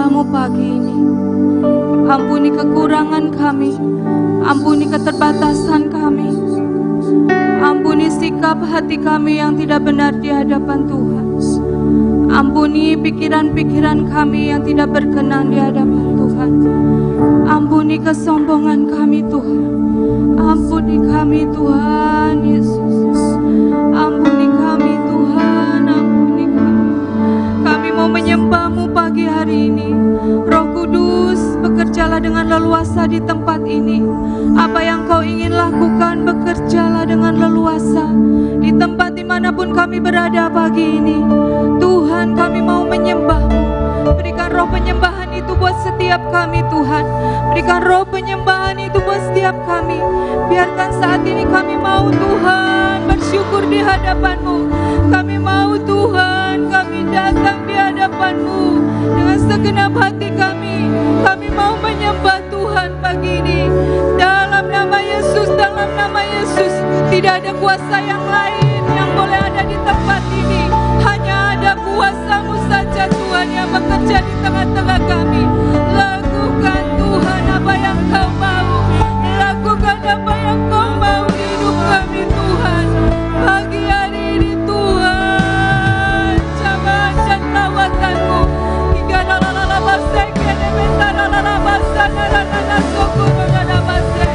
menyembah-Mu pagi ini. Ampuni kekurangan kami, ampuni keterbatasan kami, ampuni sikap hati kami yang tidak benar di hadapan Tuhan. Ampuni pikiran-pikiran kami yang tidak berkenan di hadapan Tuhan. Ampuni kesombongan kami Tuhan. Ampuni kami Tuhan Yesus. Ampuni kami Tuhan, ampuni kami. Kami mau menyembah-Mu pagi hari ini. Roh Kudus, bekerjalah dengan leluasa di tempat ini. Apa yang Kau ingin lakukan, bekerjalah dengan leluasa di tempat dimanapun kami berada pagi ini. Tuhan, kami mau menyembah-Mu. Berikan roh penyembahan itu buat setiap kami Tuhan. Berikan roh penyembahan itu buat setiap kami. Biarkan saat ini kami mau Tuhan bersyukur di hadapan-Mu. Kami mau Tuhan, kami datang di hadapan-Mu dengan segenap hati kami. Kami mau menyembah Tuhan pagi ini. Dalam nama Yesus, dalam nama Yesus. Tidak ada kuasa yang lain yang boleh ada di tempat ini. Hanya ada kuasa-Mu saja Tuhan yang bekerja di tengah-tengah kami. Lakukan Tuhan apa yang Kau mau. Lakukan apa yang Kau mau di hidup kami Tuhan. Pagi hari ini Tuhan, jangan lawatan-Mu. Hingga lalala sekene mentara lalala sana lalala soko lalala base.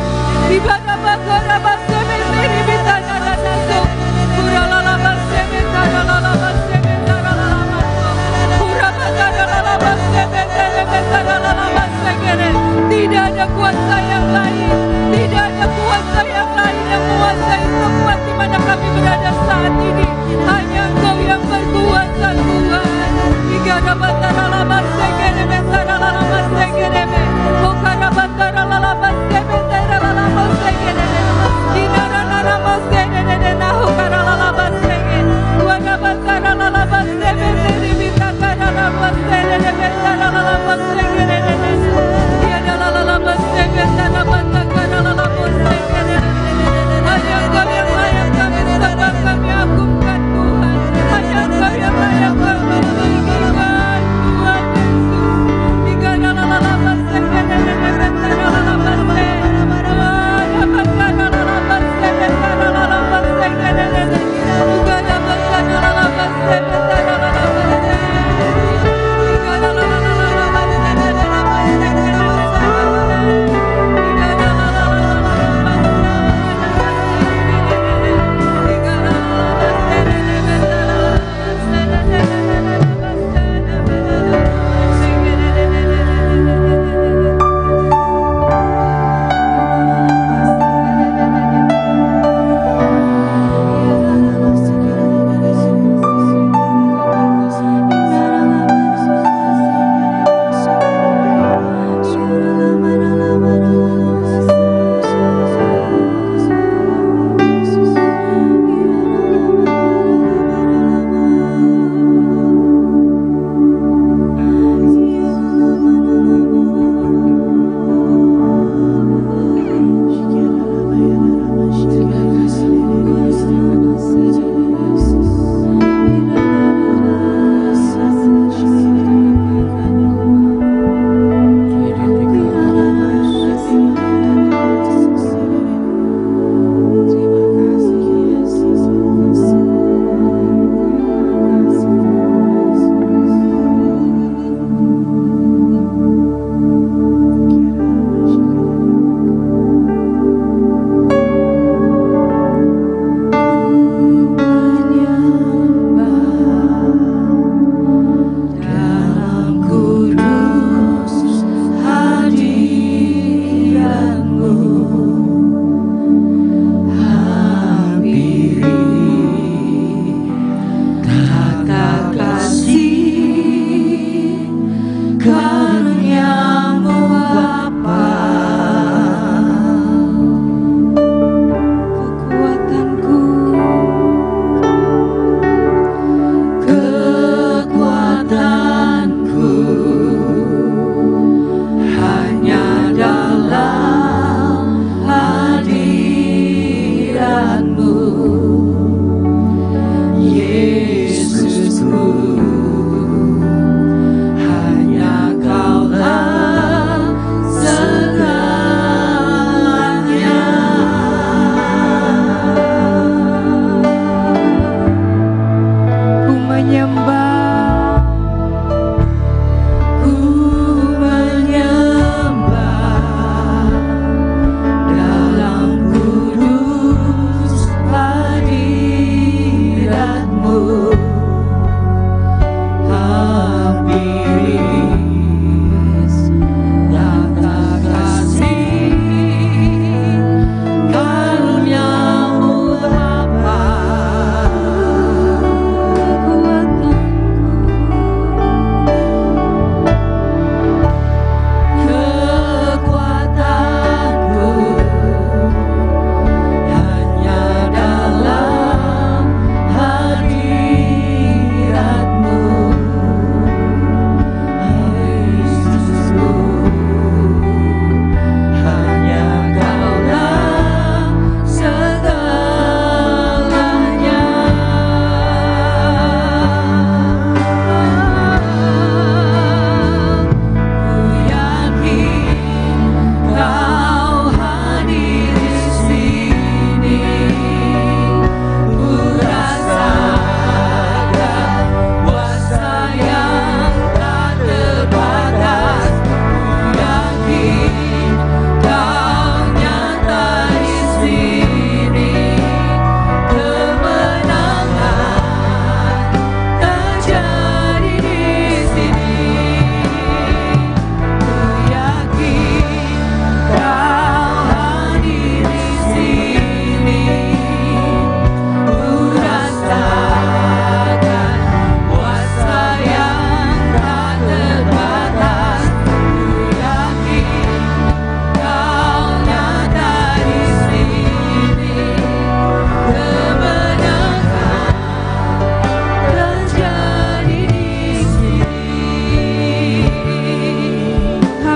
Ibada bakara base menteri bitana lalala sok. Pura lalala base mentara lalala base mentara lalala maso. Pura bakara lalala base menteri mentara lalala base kene. Tidak ada kuasa yang lain. Tidak ada kuasa yang lain yang menguasai tempat di mana kami berada saat ini. Hanya Engkau yang berkuasa Tuhan. Hingga rabatara lalala sekene mentara lalala sekene me. Okara batara lalala base mentara lalala sekene me. Kinara lalala sekene na okara lalala base kene. Wana batara lalala base menteri bitakara lalala sekene mentara lalala base kene. Tiada lalala base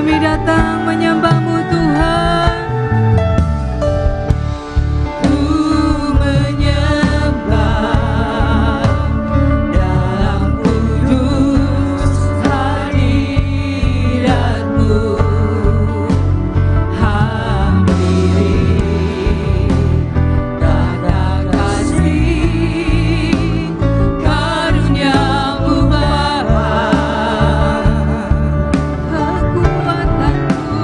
Kami datang menyembah-Mu Tuhan. Ku menyembah dalam kudus hadirat-Mu. Hampiri tata kasih karunia-Mu Bapa. Kekuatanku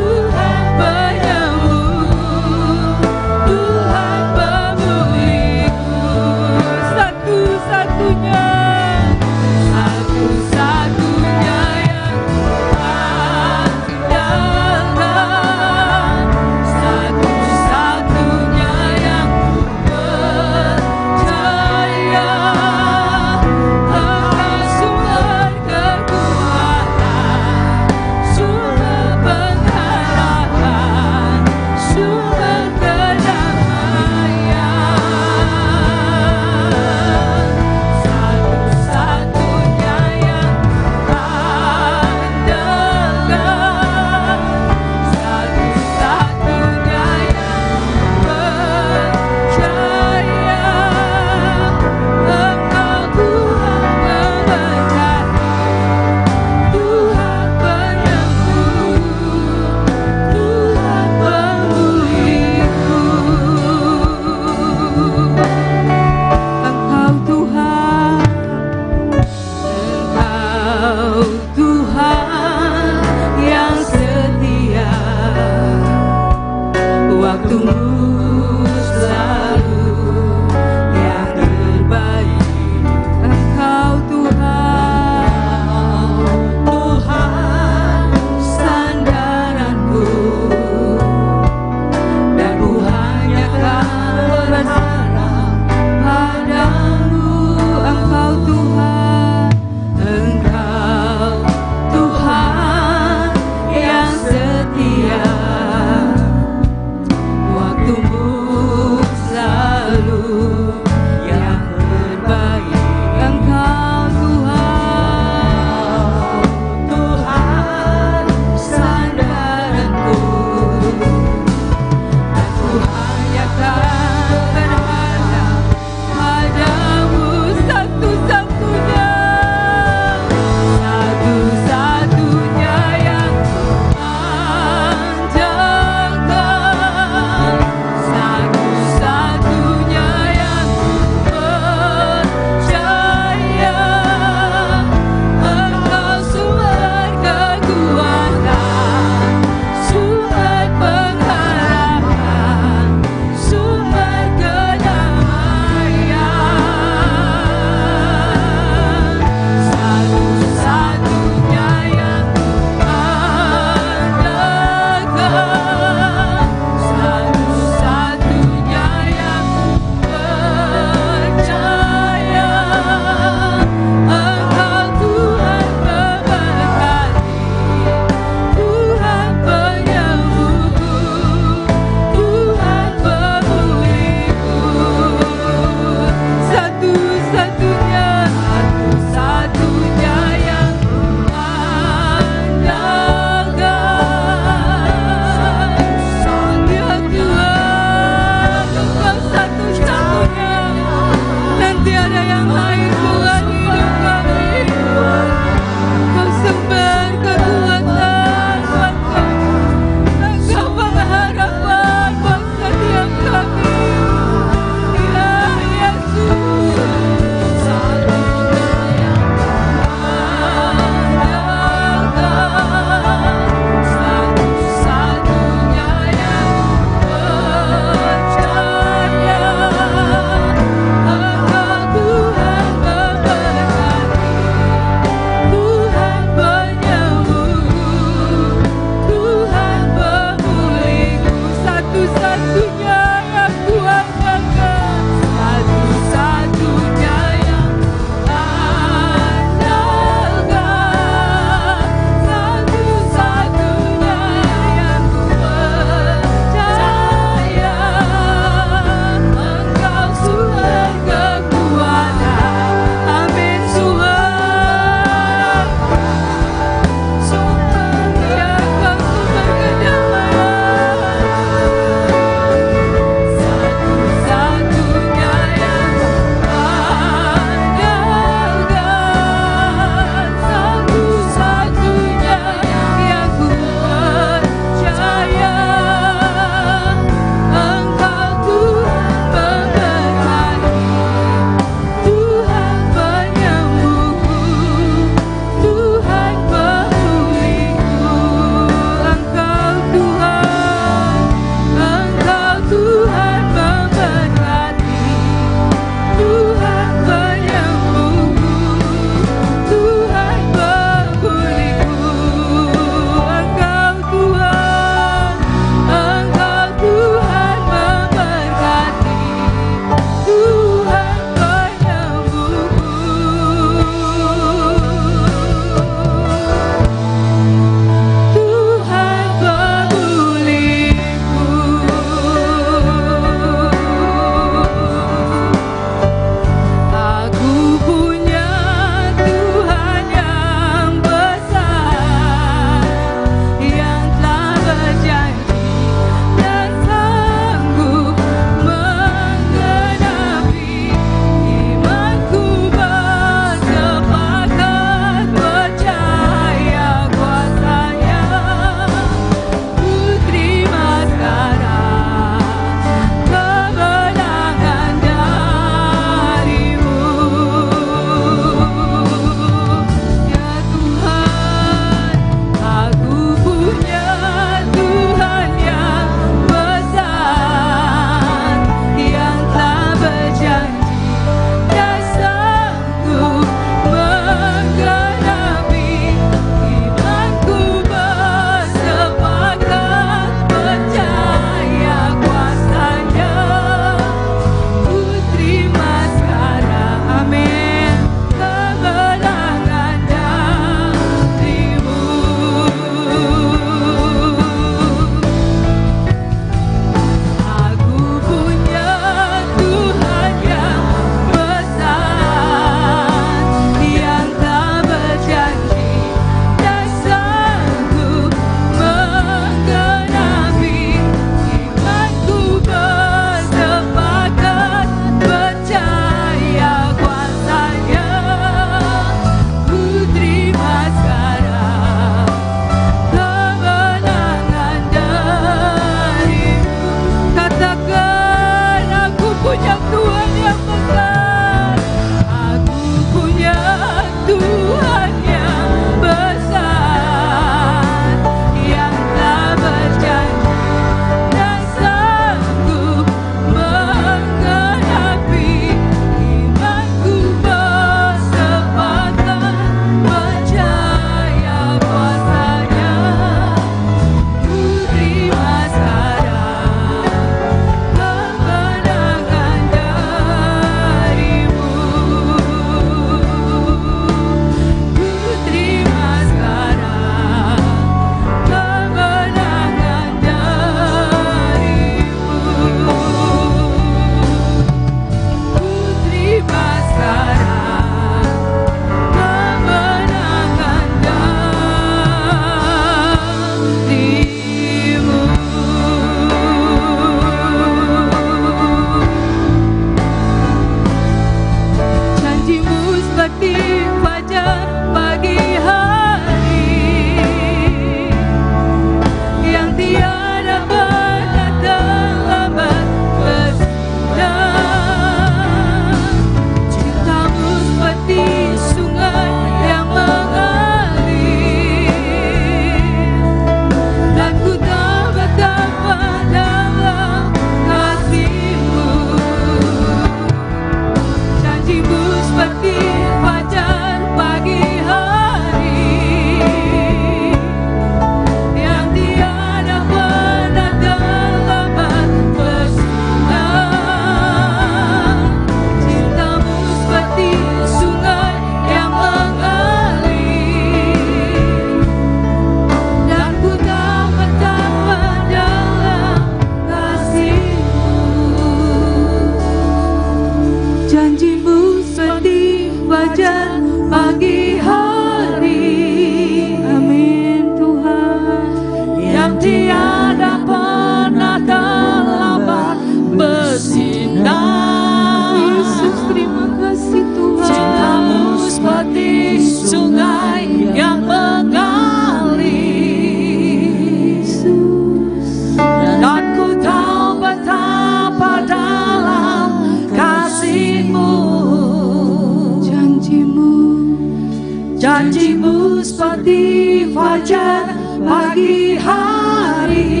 Janjimu seperti fajar pagi hari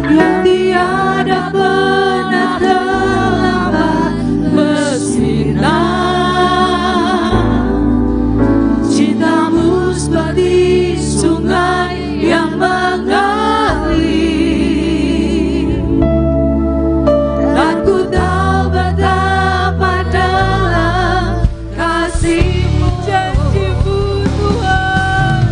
yang tiada pernah terlambat bersinar. Cintamu seperti sungai yang mengalir, dan ku tahu betapa dalam kasih-Mu. Janji-Mu Tuhan,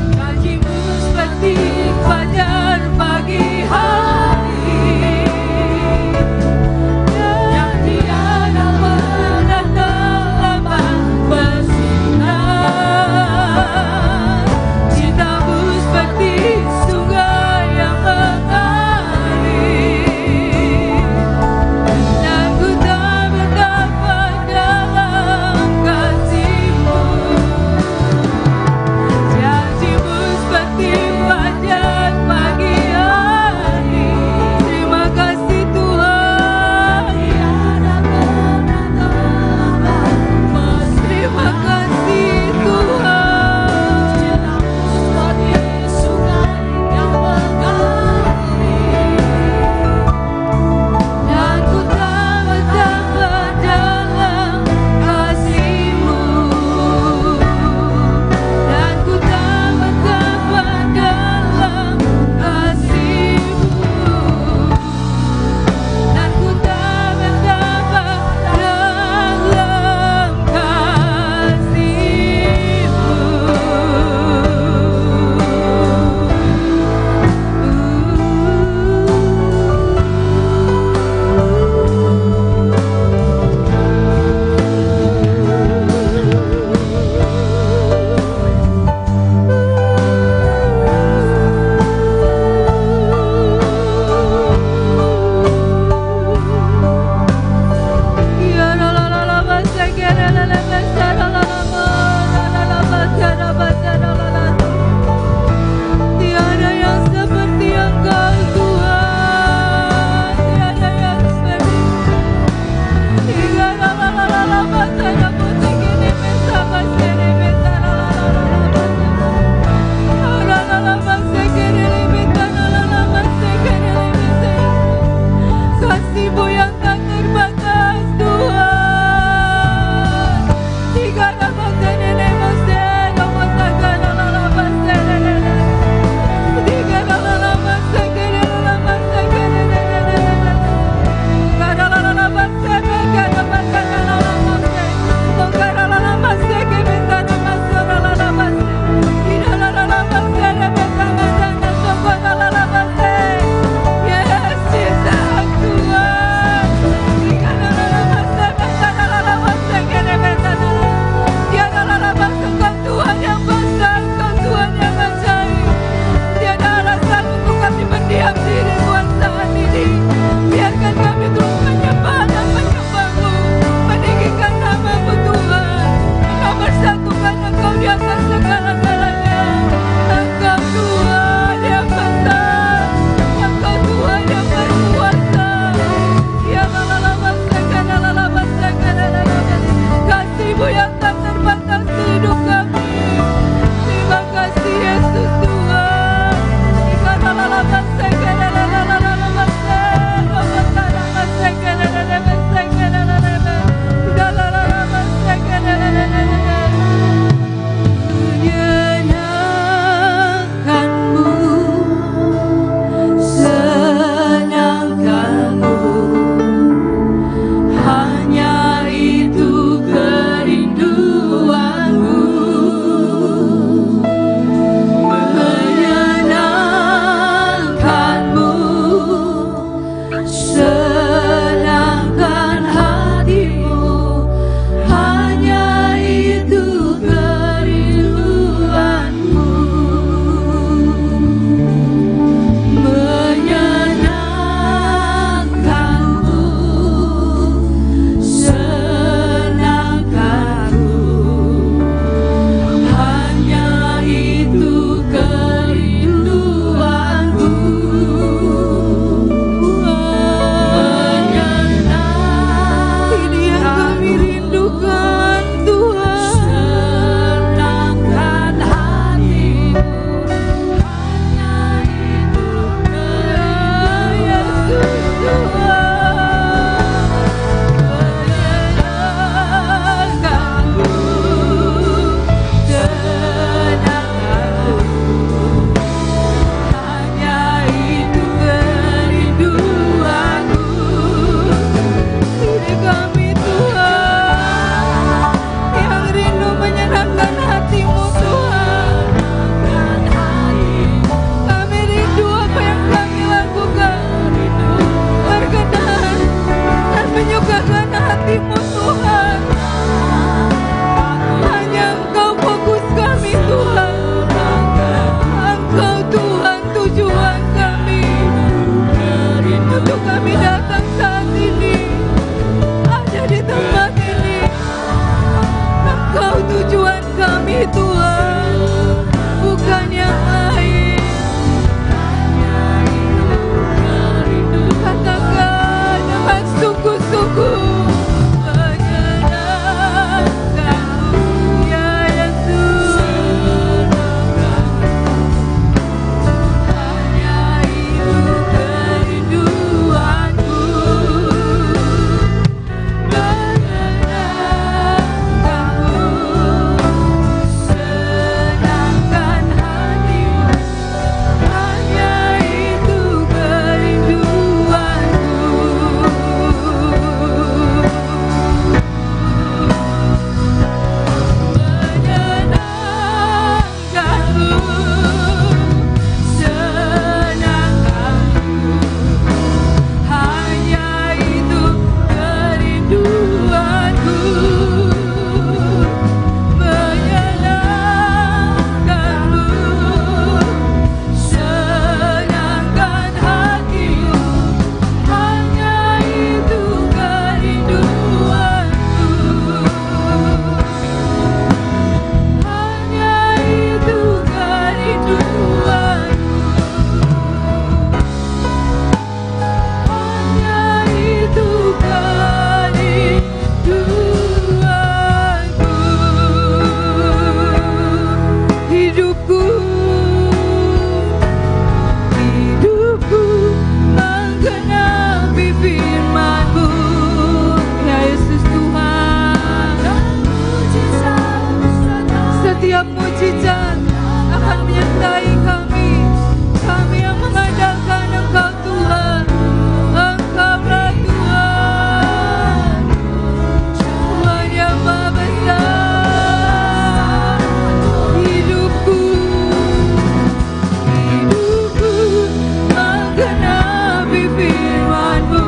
firman-Mu.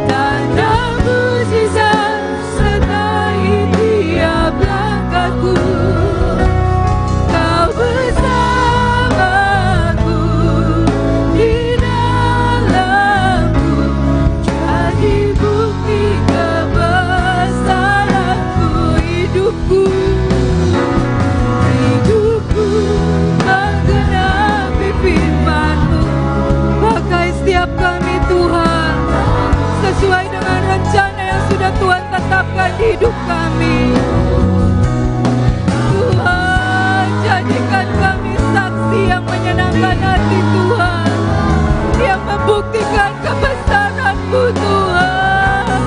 Tanda mukjizat sertai tiap langkahku. Kau bersamaku di dalamku, jadi bukti kebesaran-Mu. Hidupku menggenapi firman-Mu. Pakai setiap kami Tuhan, sesuai dengan rencana yang sudah Tuhan tetapkan di hidup kami. Tuhan, jadikan kami saksi yang menyenangkan hati Tuhan, yang membuktikan kebesaran-Mu Tuhan.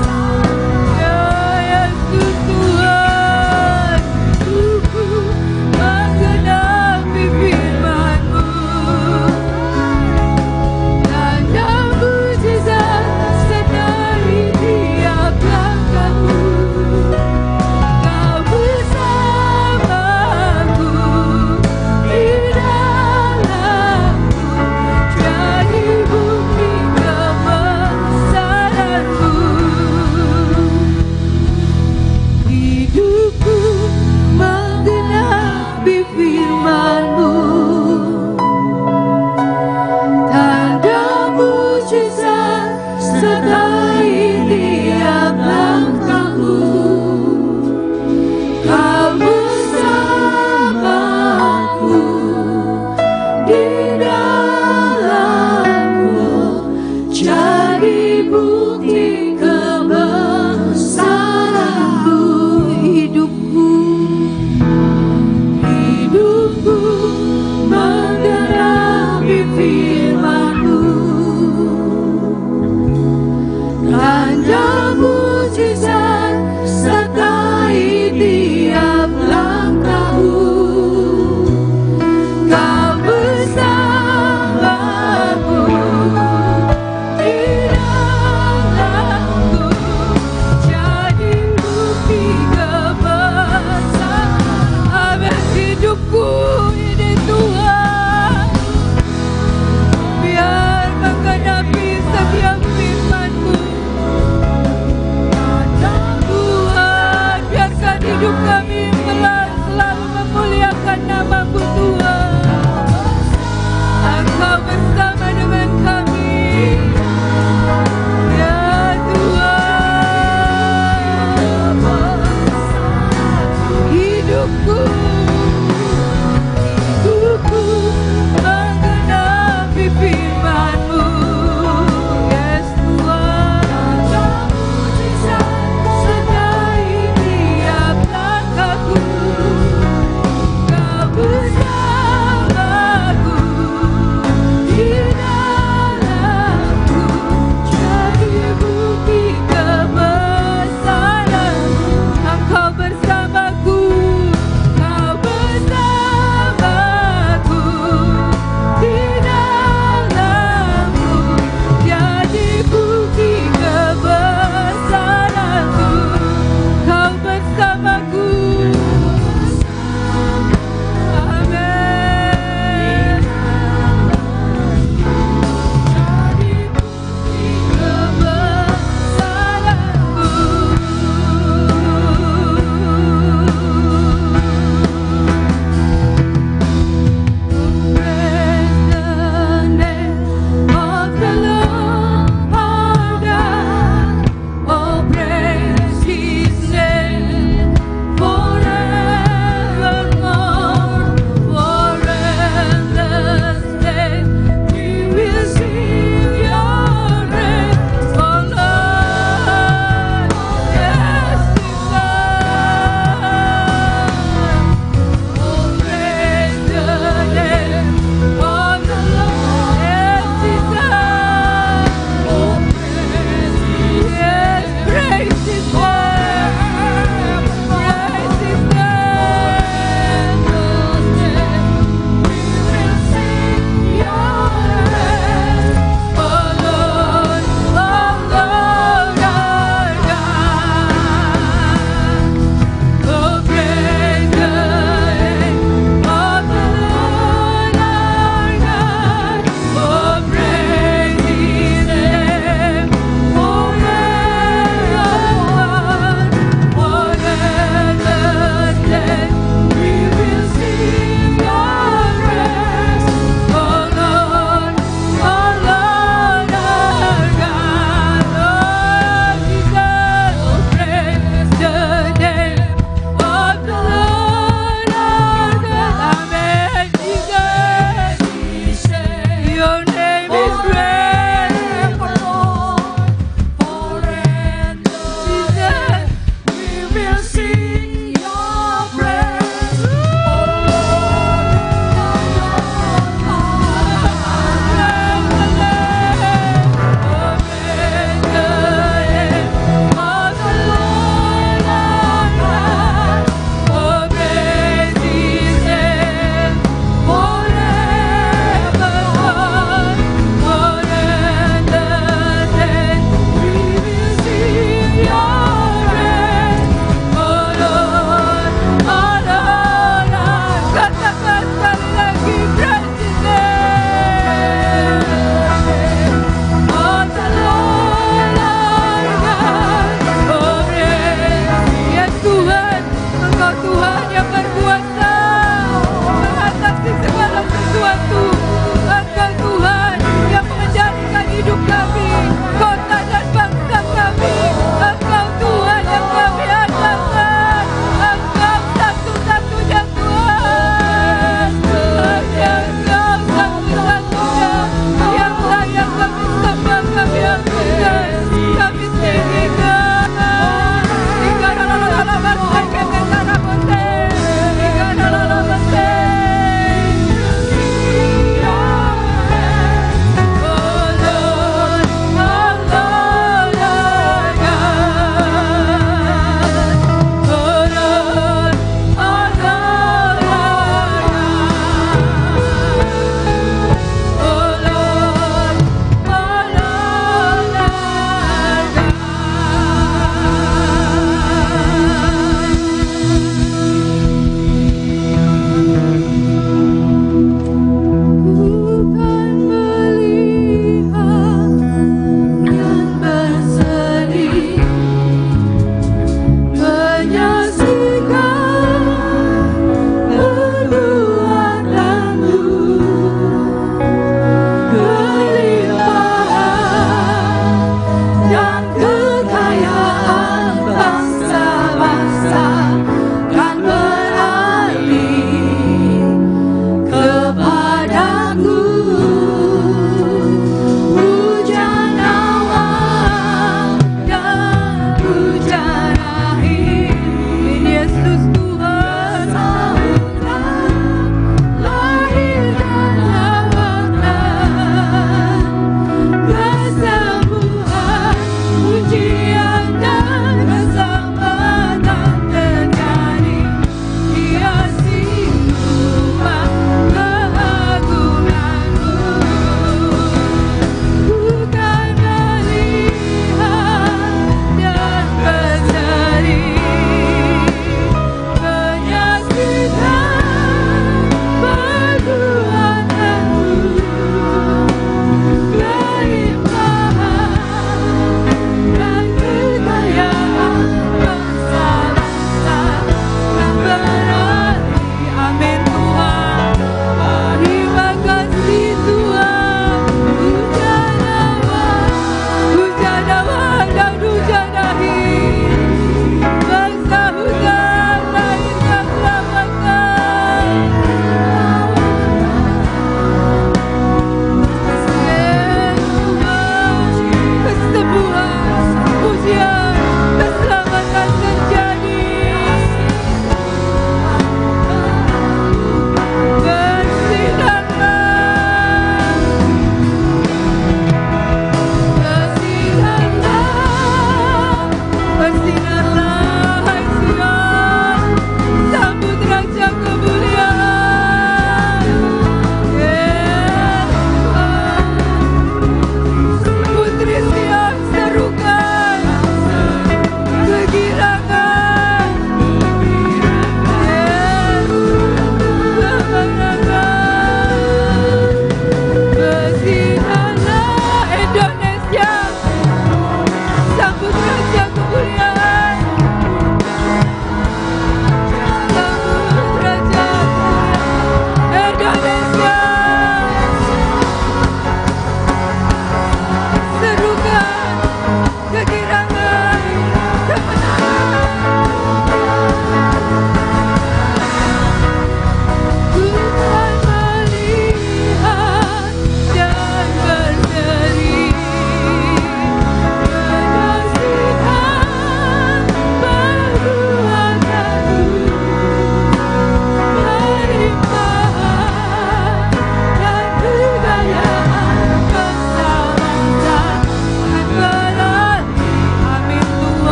Ya Yesus Tuhan, hidupku menggenapi firman-Mu. Tanda mukjizat sertai tiap langkahku. Kau bersamaku di dalamku, jadi bukti kebesaran-Mu. Hidupku menggenapi firman-Mu. Tanda mukjizat sertai tiap langkahku. Kau bersamaku di dalamku, jadi bukti kebesaran-Mu. Hidupku menggenapi firman-Mu. Tanda mukjizat sertai tiap langkahku. Kau bersamaku di dalamku, jadi bukti kebesaran. Amin. Hidupku ini Tuhan, biar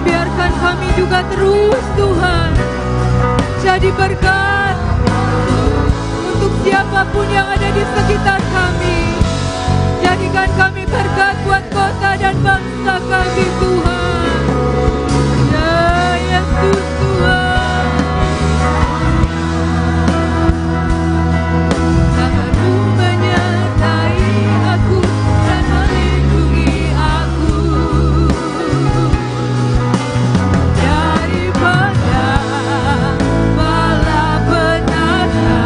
biarkan kami juga terus Tuhan jadi berkat untuk siapapun yang ada di sekitar kami. Jadikan kami berkat buat kota dan bangsa kami Tuhan. Ya Yesus Tuhan, tangan-Mu menyertai aku dan melindungi aku daripada bala petaka,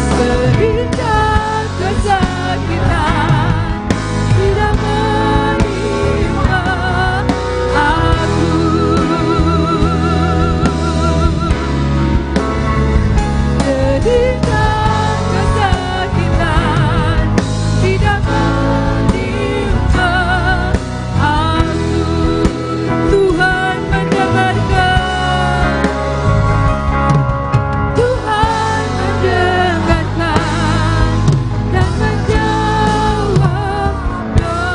sehingga kesakitan tidak menimpa aku. Sehingga kesakitan tidak menimpa aku. Tuhan mendengarkan, Tuhan mendengarkan dan menjawab doa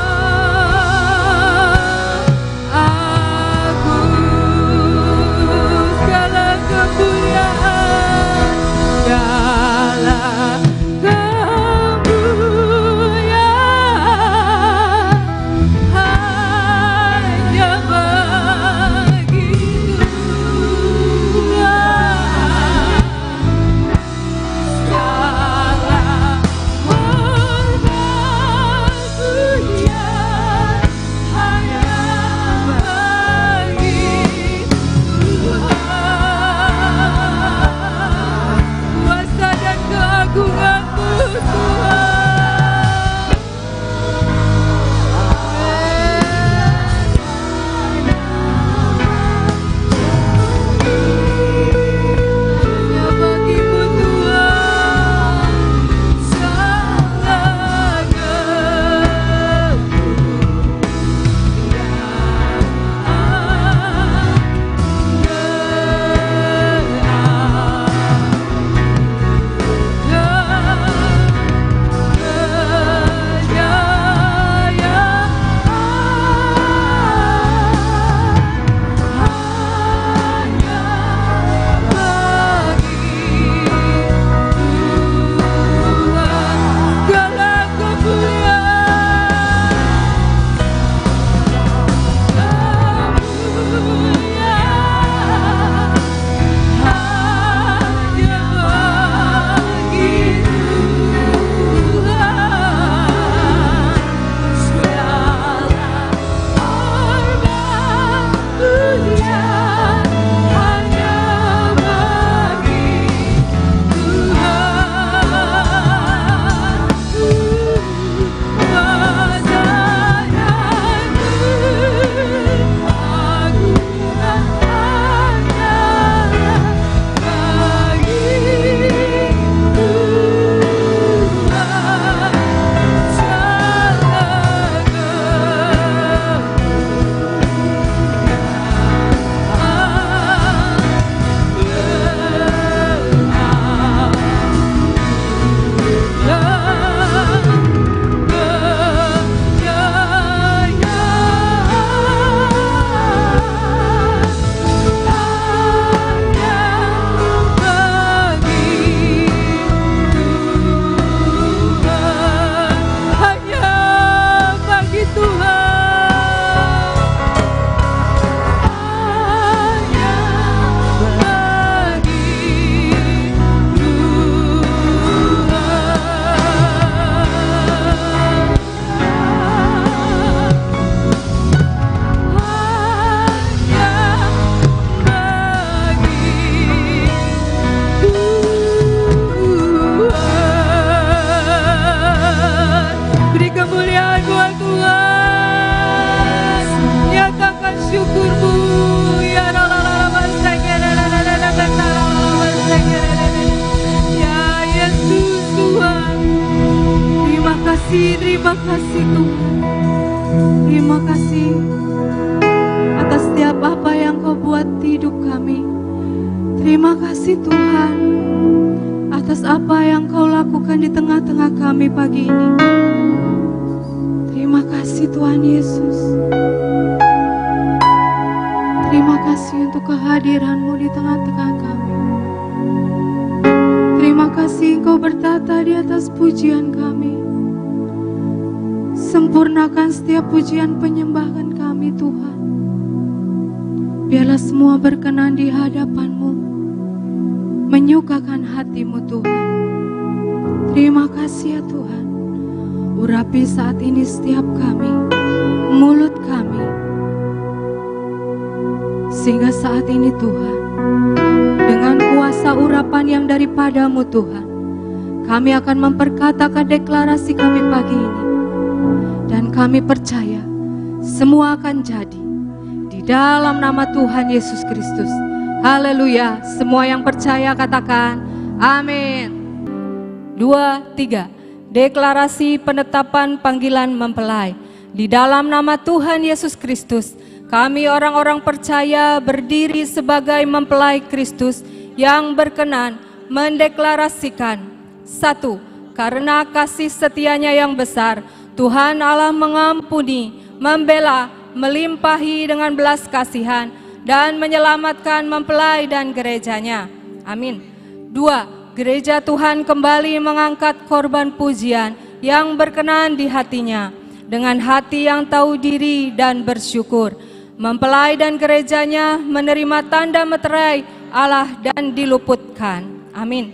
aku. Segala kemuliaan, segala kemuliaan hanya bagi Tuhan. Segala hormat pujian hanya bagi Tuhan. Kuasa dan keagungan-Mu Tuhan. Hanya bagi-Mu Tuhan segala Terima kasih Tuhan. Terima kasih atas setiap apa yang Kau buat di hidup kami. Terima kasih Tuhan atas apa yang Kau lakukan di tengah-tengah kami pagi ini. Terima kasih Tuhan Yesus. Terima kasih untuk kehadiran-Mu di tengah-tengah kami. Terima kasih Engkau bertata di atas pujian kami. Sempurnakan setiap pujian penyembahan kami Tuhan. Biarlah semua berkenan di hadapan-Mu, menyukakan hati-Mu Tuhan. Terima kasih ya Tuhan. Urapi saat ini setiap kami, mulut kami, sehingga saat ini Tuhan, dengan kuasa urapan yang daripada-Mu Tuhan, kami akan memperkatakan deklarasi kami pagi ini. Dan kami percaya semua akan jadi di dalam nama Tuhan Yesus Kristus. Haleluya. Semua yang percaya katakan amin. 2, 3. Deklarasi penetapan panggilan mempelai. Di dalam nama Tuhan Yesus Kristus, kami orang-orang percaya berdiri sebagai mempelai Kristus yang berkenan mendeklarasikan. 1. Karena kasih setianya yang besar, Tuhan Allah mengampuni, membela, melimpahi dengan belas kasihan, dan menyelamatkan mempelai dan gerejanya. Amin. 2. Gereja Tuhan kembali mengangkat korban pujian yang berkenan di hatinya, dengan hati yang tahu diri dan bersyukur. Mempelai dan gerejanya menerima tanda meterai Allah dan diluputkan. Amin.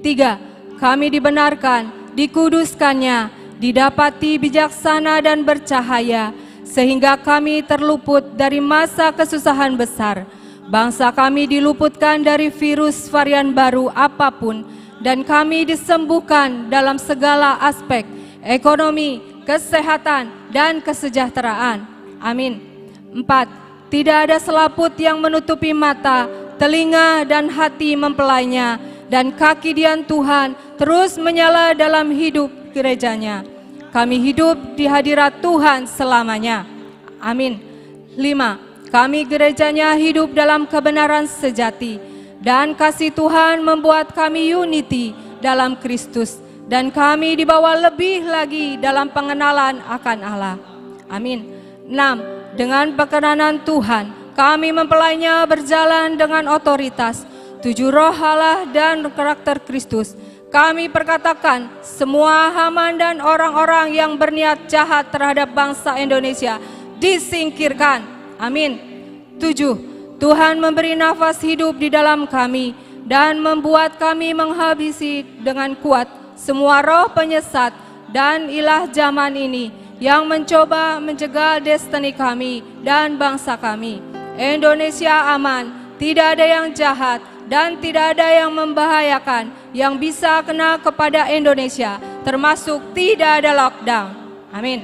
3. Kami dibenarkan, dikuduskannya, didapati bijaksana dan bercahaya, sehingga kami terluput dari masa kesusahan besar. Bangsa kami diluputkan dari virus varian baru apapun, dan kami disembuhkan dalam segala aspek ekonomi, kesehatan, dan kesejahteraan. Amin. 4. Tidak ada selaput yang menutupi mata, telinga, dan hati mempelainya, dan kaki dian Tuhan terus menyala dalam hidup gerejanya. Kami hidup di hadirat Tuhan selamanya. Amin. 5. Kami gerejanya hidup dalam kebenaran sejati, dan kasih Tuhan membuat kami unity dalam Kristus, dan kami dibawa lebih lagi dalam pengenalan akan Allah. Amin. 6. Dengan perkenanan Tuhan, kami mempelainya berjalan dengan otoritas 7 roh Allah dan karakter Kristus. Kami perkatakan semua Haman dan orang-orang yang berniat jahat terhadap bangsa Indonesia disingkirkan. Amin. 7. Tuhan memberi nafas hidup di dalam kami dan membuat kami menghabisi dengan kuat semua roh penyesat dan ilah zaman ini yang mencoba menjegal destiny kami dan bangsa kami. Indonesia aman, tidak ada yang jahat dan tidak ada yang membahayakan yang bisa kena kepada Indonesia, termasuk tidak ada lockdown. Amin.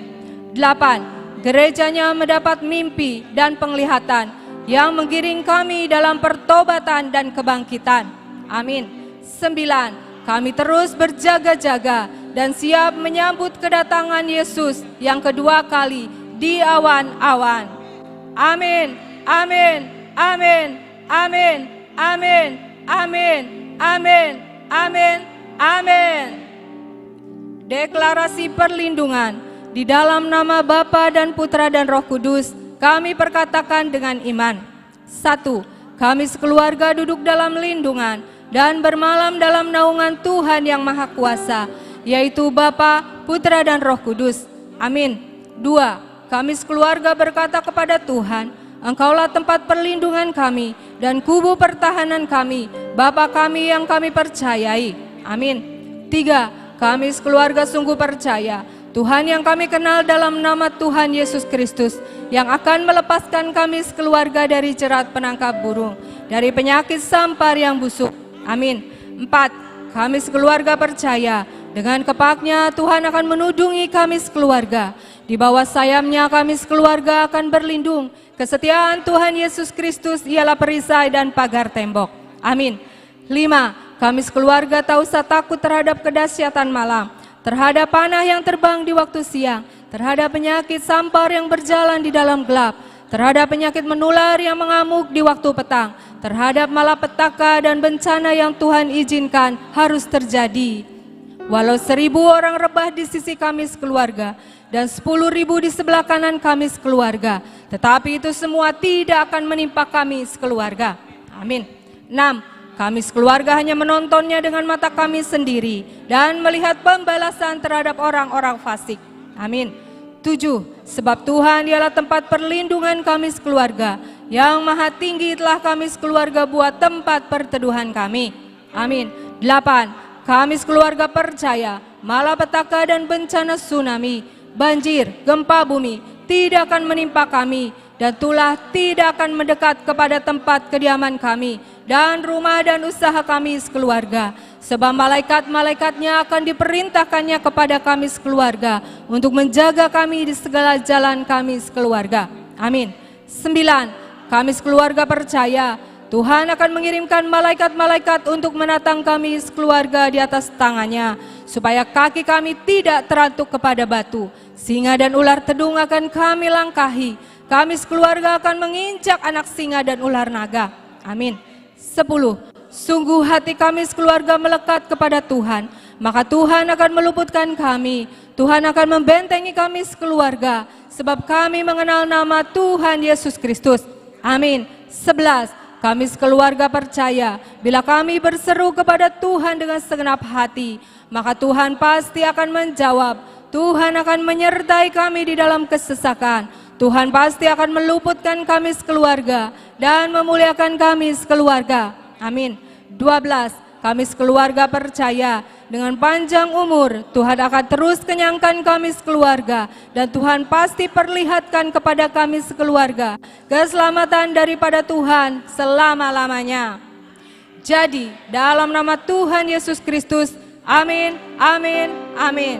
8. Gerejanya mendapat mimpi dan penglihatan yang menggiring kami dalam pertobatan dan kebangkitan. Amin. 9. Kami terus berjaga-jaga dan siap menyambut kedatangan Yesus yang kedua kali di awan-awan. Amin. Amin. Amin. Amin. Amin, amin, amin, amin, amin. Deklarasi perlindungan. Di dalam nama Bapa dan Putra dan Roh Kudus, kami perkatakan dengan iman. 1. Kami sekeluarga duduk dalam lindungan dan bermalam dalam naungan Tuhan yang Maha Kuasa, yaitu Bapa, Putra dan Roh Kudus. Amin. 2. Kami sekeluarga berkata kepada Tuhan, Engkaulah tempat perlindungan kami dan kubu pertahanan kami, Bapa kami yang kami percayai. Amin. 3. Kami sekeluarga sungguh percaya Tuhan yang kami kenal dalam nama Tuhan Yesus Kristus yang akan melepaskan kami sekeluarga dari jerat penangkap burung, dari penyakit sampar yang busuk. Amin. 4. Kami sekeluarga percaya dengan kepaknya Tuhan akan menudungi kami sekeluarga. Di bawah sayapnya kami sekeluarga akan berlindung. Kesetiaan Tuhan Yesus Kristus ialah perisai dan pagar tembok. Amin. 5. Kami sekeluarga tak usah takut terhadap kedahsyatan malam, terhadap panah yang terbang di waktu siang, terhadap penyakit sampar yang berjalan di dalam gelap, terhadap penyakit menular yang mengamuk di waktu petang, terhadap malapetaka dan bencana yang Tuhan izinkan harus terjadi. Walau 1000 orang rebah di sisi kami sekeluarga, dan 10.000 di sebelah kanan kami sekeluarga. Tetapi itu semua tidak akan menimpa kami sekeluarga. Amin. 6. Kami sekeluarga hanya menontonnya dengan mata kami sendiri dan melihat pembalasan terhadap orang-orang fasik. Amin. 7. Sebab Tuhan ialah tempat perlindungan kami sekeluarga, yang maha tinggi telah kami sekeluarga buat tempat perteduhan kami. Amin. 8. Kami sekeluarga percaya malapetaka dan bencana tsunami, banjir, gempa bumi tidak akan menimpa kami, dan tulah tidak akan mendekat kepada tempat kediaman kami dan rumah dan usaha kami sekeluarga. Sebab malaikat-malaikatnya akan diperintahkannya kepada kami sekeluarga untuk menjaga kami di segala jalan kami sekeluarga. Amin. 9. Kami sekeluarga percaya Tuhan akan mengirimkan malaikat-malaikat untuk menatang kami sekeluarga di atas tangannya, supaya kaki kami tidak terantuk kepada batu. Singa dan ular tedung akan kami langkahi. Kami sekeluarga akan menginjak anak singa dan ular naga. Amin. 10. Sungguh hati kami sekeluarga melekat kepada Tuhan, maka Tuhan akan meluputkan kami. Tuhan akan membentengi kami sekeluarga, sebab kami mengenal nama Tuhan Yesus Kristus. Amin. 11. Kami sekeluarga percaya, bila kami berseru kepada Tuhan dengan segenap hati, maka Tuhan pasti akan menjawab. Tuhan akan menyertai kami di dalam kesesakan. Tuhan pasti akan meluputkan kami sekeluarga dan memuliakan kami sekeluarga. Amin. 12. Kami sekeluarga percaya dengan panjang umur Tuhan akan terus kenyangkan kami sekeluarga, dan Tuhan pasti perlihatkan kepada kami sekeluarga keselamatan daripada Tuhan selama-lamanya. Jadi dalam nama Tuhan Yesus Kristus, amin, amin, amin.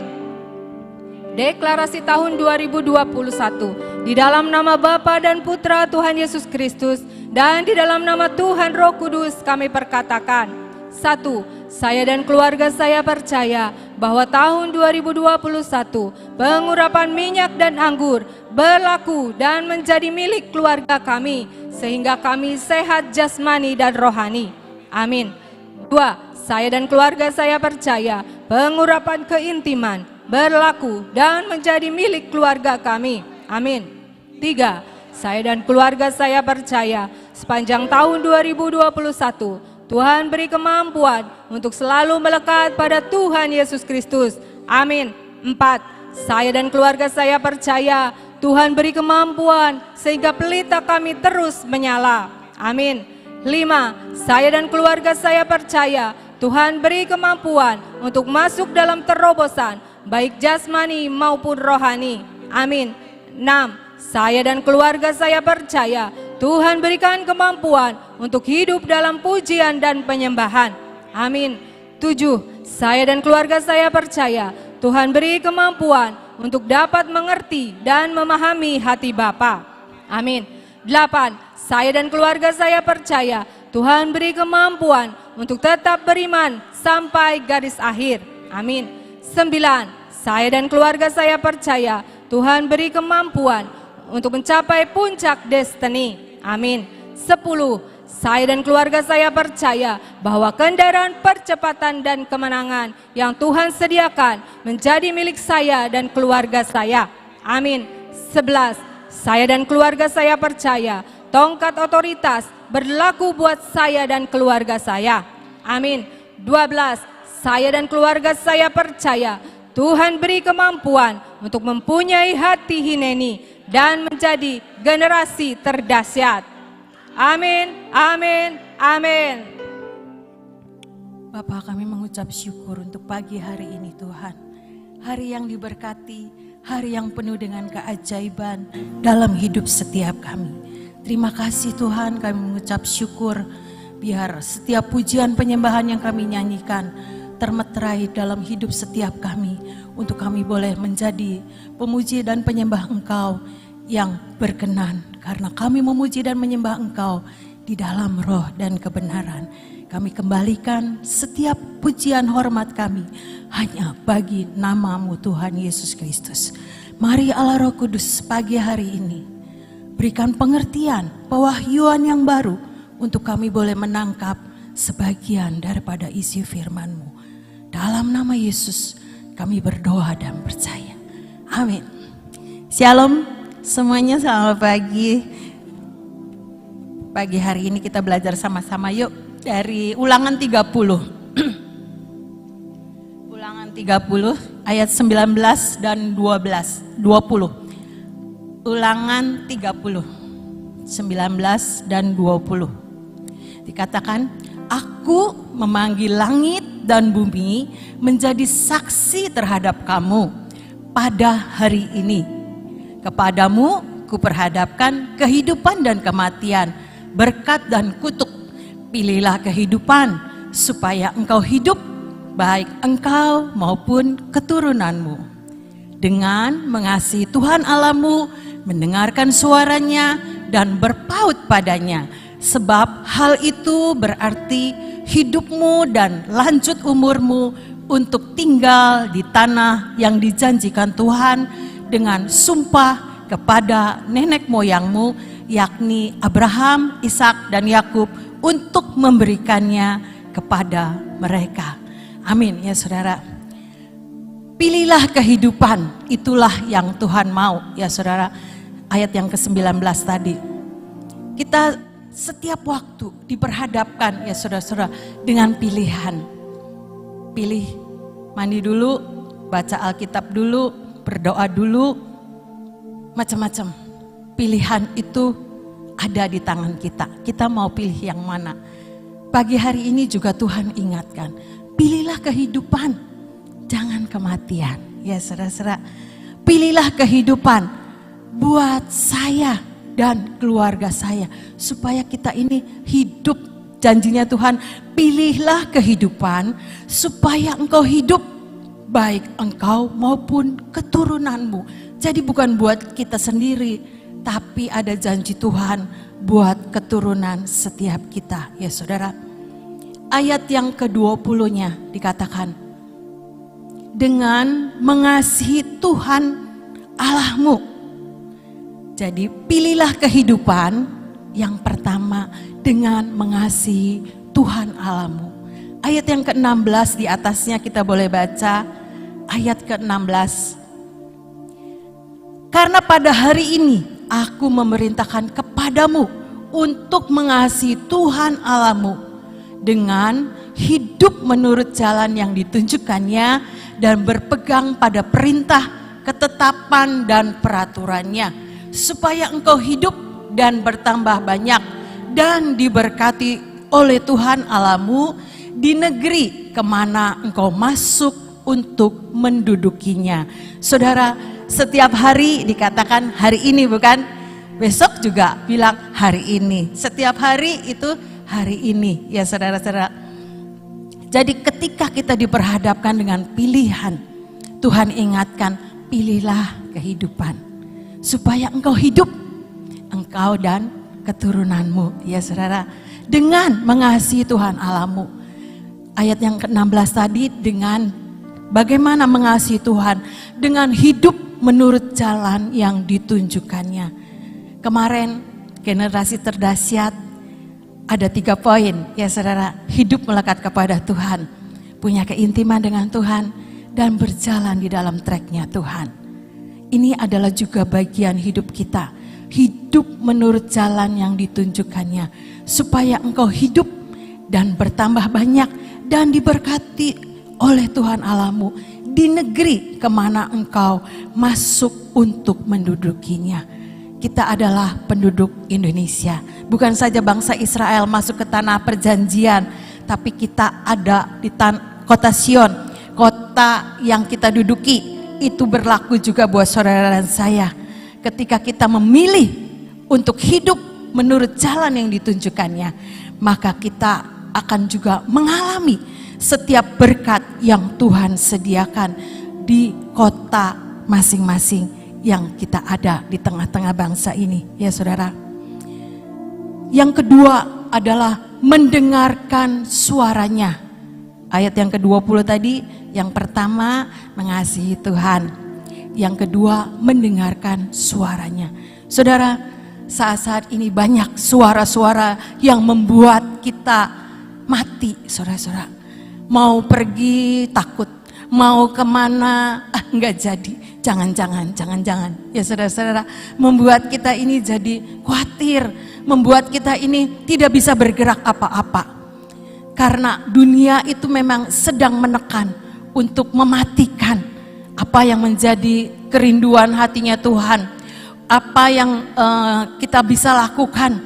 Deklarasi tahun 2021. Di dalam nama Bapa dan Putra Tuhan Yesus Kristus, dan di dalam nama Tuhan Roh Kudus kami perkatakan. 1. Saya dan keluarga saya percaya bahwa tahun 2021 pengurapan minyak dan anggur berlaku dan menjadi milik keluarga kami, sehingga kami sehat jasmani dan rohani. Amin. 2. Saya dan keluarga saya percaya pengurapan keintiman berlaku dan menjadi milik keluarga kami. Amin. 3. Saya dan keluarga saya percaya sepanjang tahun 2021 Tuhan beri kemampuan untuk selalu melekat pada Tuhan Yesus Kristus. Amin. 4. Saya dan keluarga saya percaya Tuhan beri kemampuan sehingga pelita kami terus menyala. Amin. 5. Saya dan keluarga saya percaya Tuhan beri kemampuan untuk masuk dalam terobosan baik jasmani maupun rohani. Amin. 6. Saya dan keluarga saya percaya Tuhan berikan kemampuan untuk hidup dalam pujian dan penyembahan. Amin. 7. Saya dan keluarga saya percaya Tuhan beri kemampuan untuk dapat mengerti dan memahami hati Bapa. Amin. 8. Saya dan keluarga saya percaya Tuhan beri kemampuan untuk tetap beriman sampai garis akhir. Amin. 9. Saya dan keluarga saya percaya Tuhan beri kemampuan untuk mencapai puncak destiny. Amin. 10. Saya dan keluarga saya percaya bahwa kendaraan percepatan dan kemenangan yang Tuhan sediakan menjadi milik saya dan keluarga saya. Amin. 11. Saya dan keluarga saya percaya tongkat otoritas berlaku buat saya dan keluarga saya. Amin. 12. Saya dan keluarga saya percaya Tuhan beri kemampuan untuk mempunyai hati hineni dan menjadi generasi terdahsyat. Amin, amin, amin. Bapa, kami mengucap syukur untuk pagi hari ini Tuhan. Hari yang diberkati, hari yang penuh dengan keajaiban dalam hidup setiap kami. Terima kasih Tuhan, kami mengucap syukur biar setiap pujian penyembahan yang kami nyanyikan termeterai dalam hidup setiap kami, untuk kami boleh menjadi pemuji dan penyembah Engkau yang berkenan, karena kami memuji dan menyembah Engkau di dalam roh dan kebenaran. Kami kembalikan setiap pujian hormat kami hanya bagi nama-Mu Tuhan Yesus Kristus. Mari Allah Roh Kudus pagi hari ini berikan pengertian, pewahyuan yang baru untuk kami boleh menangkap sebagian daripada isi firman-Mu. Dalam nama Yesus kami berdoa dan percaya. Amin. Shalom semuanya, selamat pagi. Pagi hari ini kita belajar sama-sama yuk dari Ulangan 30. Ulangan 30 ayat 19 dan 20. Ulangan 30, 19 dan 20. Dikatakan, aku memanggil langit dan bumi menjadi saksi terhadap kamu pada hari ini. Kepadamu kuperhadapkan kehidupan dan kematian, berkat dan kutuk. Pilihlah kehidupan supaya engkau hidup, baik engkau maupun keturunanmu. Dengan mengasihi Tuhan Allahmu, mendengarkan suaranya dan berpaut padanya. Sebab hal itu berarti hidupmu dan lanjut umurmu untuk tinggal di tanah yang dijanjikan Tuhan dengan sumpah kepada nenek moyangmu, yakni Abraham, Ishak dan Yakub, untuk memberikannya kepada mereka. Amin ya saudara. Pilihlah kehidupan, itulah yang Tuhan mau ya saudara. Ayat yang ke-19 tadi. Kita setiap waktu diperhadapkan ya saudara-saudara dengan pilihan. Pilih, mandi dulu, baca Alkitab dulu, berdoa dulu, macam-macam. Pilihan itu ada di tangan kita. Kita mau pilih yang mana? Pagi hari ini juga Tuhan ingatkan, pilihlah kehidupan, jangan kematian. Ya saudara-saudara, pilihlah kehidupan buat saya dan keluarga saya, supaya kita ini hidup. Janjinya Tuhan, pilihlah kehidupan supaya engkau hidup, baik engkau maupun keturunanmu. Jadi bukan buat kita sendiri, tapi ada janji Tuhan buat keturunan setiap kita ya saudara. Ayat yang ke-20-nya dikatakan, dengan mengasihi Tuhan Allahmu. Jadi pilihlah kehidupan yang pertama dengan mengasihi Tuhan Allahmu. Ayat yang ke-16 di atasnya kita boleh baca ayat ke-16. Karena pada hari ini aku memerintahkan kepadamu untuk mengasihi Tuhan Allahmu dengan hidup menurut jalan yang ditunjukkannya dan berpegang pada perintah, ketetapan dan peraturannya, supaya engkau hidup dan bertambah banyak dan diberkati oleh Tuhan Allahmu di negeri kemana engkau masuk untuk mendudukinya. Saudara, setiap hari dikatakan hari ini, bukan? Besok juga bilang hari ini. Setiap hari itu hari ini ya saudara-saudara. Jadi ketika kita diperhadapkan dengan pilihan, Tuhan ingatkan, pilihlah kehidupan supaya engkau hidup, engkau dan keturunanmu ya saudara, dengan mengasihi Tuhan Allahmu. Ayat yang ke-16 tadi, dengan bagaimana mengasihi Tuhan, dengan hidup menurut jalan yang ditunjukkannya. Kemarin generasi terdahsyat ada 3 poin ya saudara. Hidup melekat kepada Tuhan, punya keintiman dengan Tuhan, dan berjalan di dalam tracknya Tuhan. Ini adalah juga bagian hidup kita, hidup menurut jalan yang ditunjukkannya, supaya engkau hidup dan bertambah banyak dan diberkati oleh Tuhan Allahmu di negeri kemana engkau masuk untuk mendudukinya. Kita adalah penduduk Indonesia, bukan saja bangsa Israel masuk ke tanah perjanjian, tapi kita ada di kota Sion, kota yang kita duduki. Itu berlaku juga buat saudara dan saya. Ketika kita memilih untuk hidup menurut jalan yang ditunjukkannya, maka kita akan juga mengalami setiap berkat yang Tuhan sediakan di kota masing-masing yang kita ada di tengah-tengah bangsa ini ya saudara. Yang kedua adalah mendengarkan suaranya. Ayat yang ke-20 tadi, yang pertama mengasihi Tuhan, yang kedua mendengarkan suaranya. Saudara, saat-saat ini banyak suara-suara yang membuat kita mati, saudara-saudara. Mau pergi takut, mau kemana enggak jadi. Jangan-jangan ya saudara-saudara, membuat kita ini jadi khawatir, membuat kita ini tidak bisa bergerak apa-apa. Karena dunia itu memang sedang menekan untuk mematikan apa yang menjadi kerinduan hatinya Tuhan, apa yang kita bisa lakukan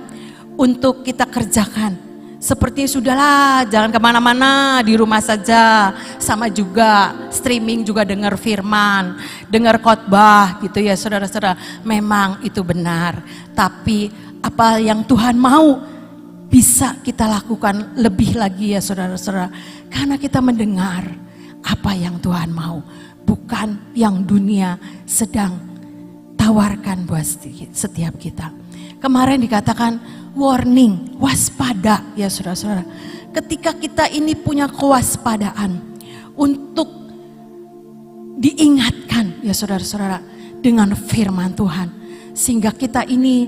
untuk kita kerjakan. Seperti sudahlah, jangan kemana-mana, di rumah saja, sama juga streaming juga dengar firman, dengar khotbah gitu ya saudara-saudara. Memang itu benar, tapi apa yang Tuhan mau bisa kita lakukan lebih lagi ya saudara-saudara. Karena kita mendengar apa yang Tuhan mau, bukan yang dunia sedang tawarkan buat setiap kita. Kemarin dikatakan warning, waspada ya saudara-saudara. Ketika kita ini punya kewaspadaan untuk diingatkan ya saudara-saudara dengan firman Tuhan. Sehingga kita ini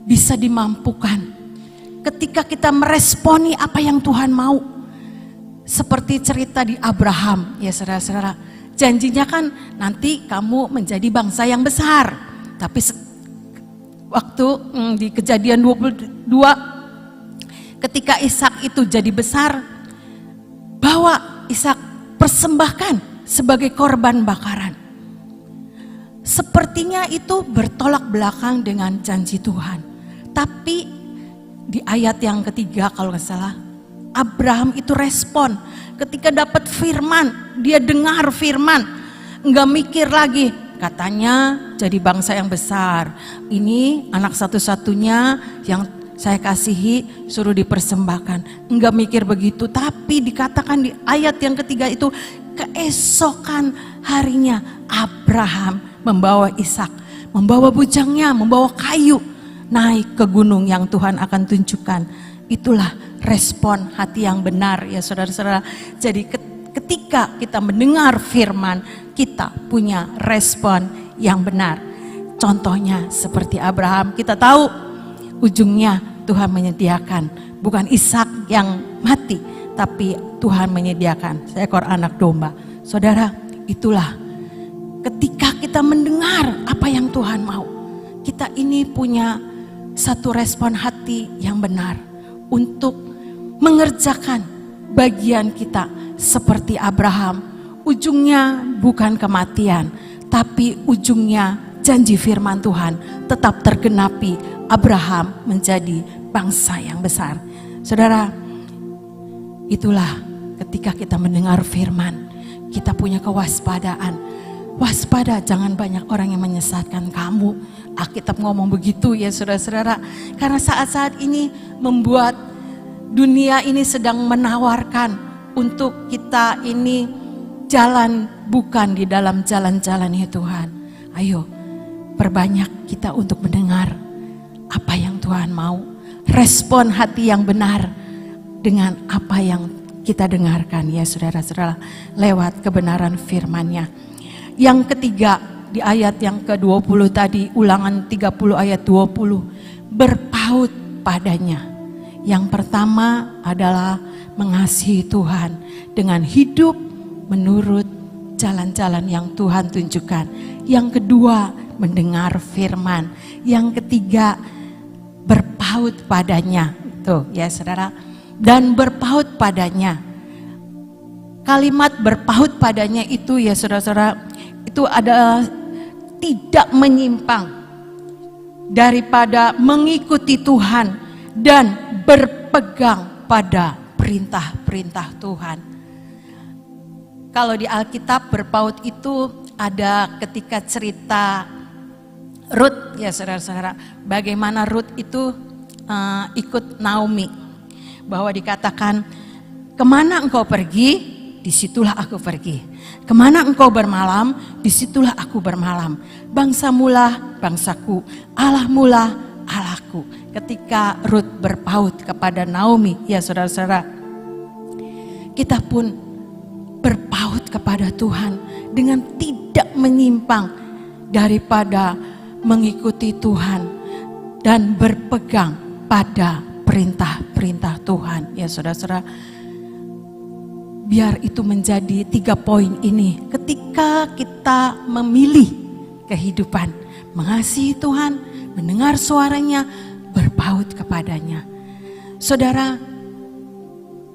bisa dimampukan. Ketika kita meresponi apa yang Tuhan mau. Seperti cerita di Abraham ya saudara-saudara. Janjinya kan nanti kamu menjadi bangsa yang besar. Tapi waktu di Kejadian 22 ketika Ishak itu jadi besar, bawa Ishak persembahkan sebagai korban bakaran. Sepertinya itu bertolak belakang dengan janji Tuhan. Tapi di ayat yang ketiga kalau nggak salah, Abraham itu respon ketika dapat firman, dia dengar firman, nggak mikir lagi. Katanya jadi bangsa yang besar. Ini anak satu-satunya yang saya kasihi, suruh dipersembahkan. Enggak mikir begitu, tapi dikatakan di ayat yang ketiga itu, keesokan harinya Abraham membawa Ishak, membawa bujangnya, membawa kayu, naik ke gunung yang Tuhan akan tunjukkan. Itulah respon hati yang benar ya saudara-saudara. Jadi ketika kita mendengar firman, kita punya respon yang benar. Contohnya seperti Abraham, kita tahu ujungnya Tuhan menyediakan. Bukan Ishak yang mati, tapi Tuhan menyediakan seekor anak domba. Saudara, itulah ketika kita mendengar apa yang Tuhan mau. Kita ini punya satu respon hati yang benar untuk mengerjakan bagian kita seperti Abraham. Ujungnya bukan kematian, tapi ujungnya janji firman Tuhan tetap tergenapi. Abraham menjadi bangsa yang besar. Saudara, itulah ketika kita mendengar firman, kita punya kewaspadaan. Waspada, jangan banyak orang yang menyesatkan kamu. Alkitab ngomong begitu ya saudara-saudara. Karena saat-saat ini membuat dunia ini sedang menawarkan untuk kita ini jalan bukan di dalam jalan-jalannya Tuhan. Ayo, perbanyak kita untuk mendengar apa yang Tuhan mau. Respon hati yang benar dengan apa yang kita dengarkan ya saudara-saudara. Lewat kebenaran firman-Nya. Yang ketiga di ayat yang ke-20 tadi, Ulangan 30 ayat 20. Berpaut padanya. Yang pertama adalah mengasihi Tuhan dengan hidup menurut jalan-jalan yang Tuhan tunjukkan. Yang kedua, mendengar firman. Yang ketiga, berpaut padanya. Tuh ya saudara. Dan berpaut padanya. Kalimat berpaut padanya itu ya saudara-saudara, itu adalah tidak menyimpang daripada mengikuti Tuhan dan berpegang pada perintah-perintah Tuhan. Kalau di Alkitab berpaut itu ada ketika cerita Rut ya saudara-saudara. Bagaimana Rut itu ikut Naomi. Bahwa dikatakan, kemana engkau pergi, disitulah aku pergi. Kemana engkau bermalam, disitulah aku bermalam. Bangsamulah bangsaku, Allahmulah Allahku. Ketika Rut berpaut kepada Naomi ya saudara-saudara. Kita pun berpaut kepada Tuhan dengan tidak menyimpang daripada mengikuti Tuhan dan berpegang pada perintah-perintah Tuhan ya saudara-saudara. Biar itu menjadi 3 poin ini. Ketika kita memilih kehidupan. Mengasihi Tuhan, mendengar suaranya, berpaut kepadanya. Saudara,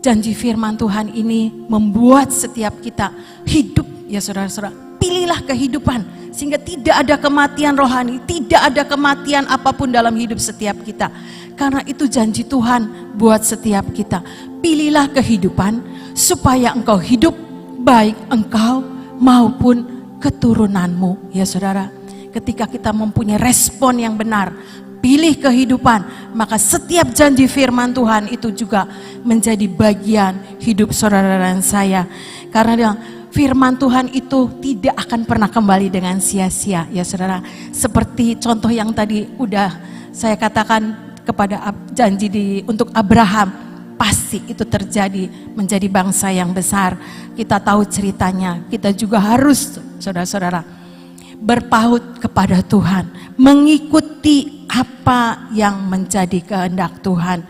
janji firman Tuhan ini membuat setiap kita hidup, ya saudara-saudara. Pilihlah kehidupan sehingga tidak ada kematian rohani, tidak ada kematian apapun dalam hidup setiap kita. Karena itu janji Tuhan buat setiap kita. Pilihlah kehidupan supaya engkau hidup, baik engkau maupun keturunanmu, ya saudara. Ketika kita mempunyai respon yang benar, pilih kehidupan, maka setiap janji firman Tuhan itu juga menjadi bagian hidup saudara dan saya. Karena firman Tuhan itu tidak akan pernah kembali dengan sia-sia, ya saudara. Seperti contoh yang tadi udah saya katakan kepada janji untuk Abraham, pasti itu terjadi, menjadi bangsa yang besar. Kita tahu ceritanya, kita juga harus saudara-saudara berpaut kepada Tuhan, mengikuti apa yang menjadi kehendak Tuhan.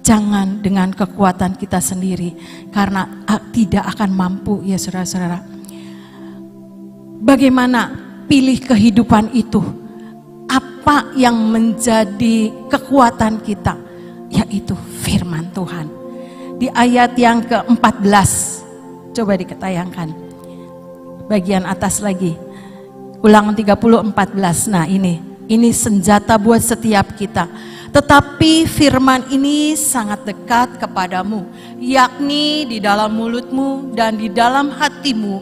Jangan dengan kekuatan kita sendiri, karena tidak akan mampu, ya saudara-saudara. Bagaimana pilih kehidupan itu? Apa yang menjadi kekuatan kita? Yaitu firman Tuhan. Di ayat yang ke-14, coba diketayangkan bagian atas lagi, Ulangan 30:14. Nah ini senjata buat setiap kita. Tetapi firman ini sangat dekat kepadamu, yakni di dalam mulutmu dan di dalam hatimu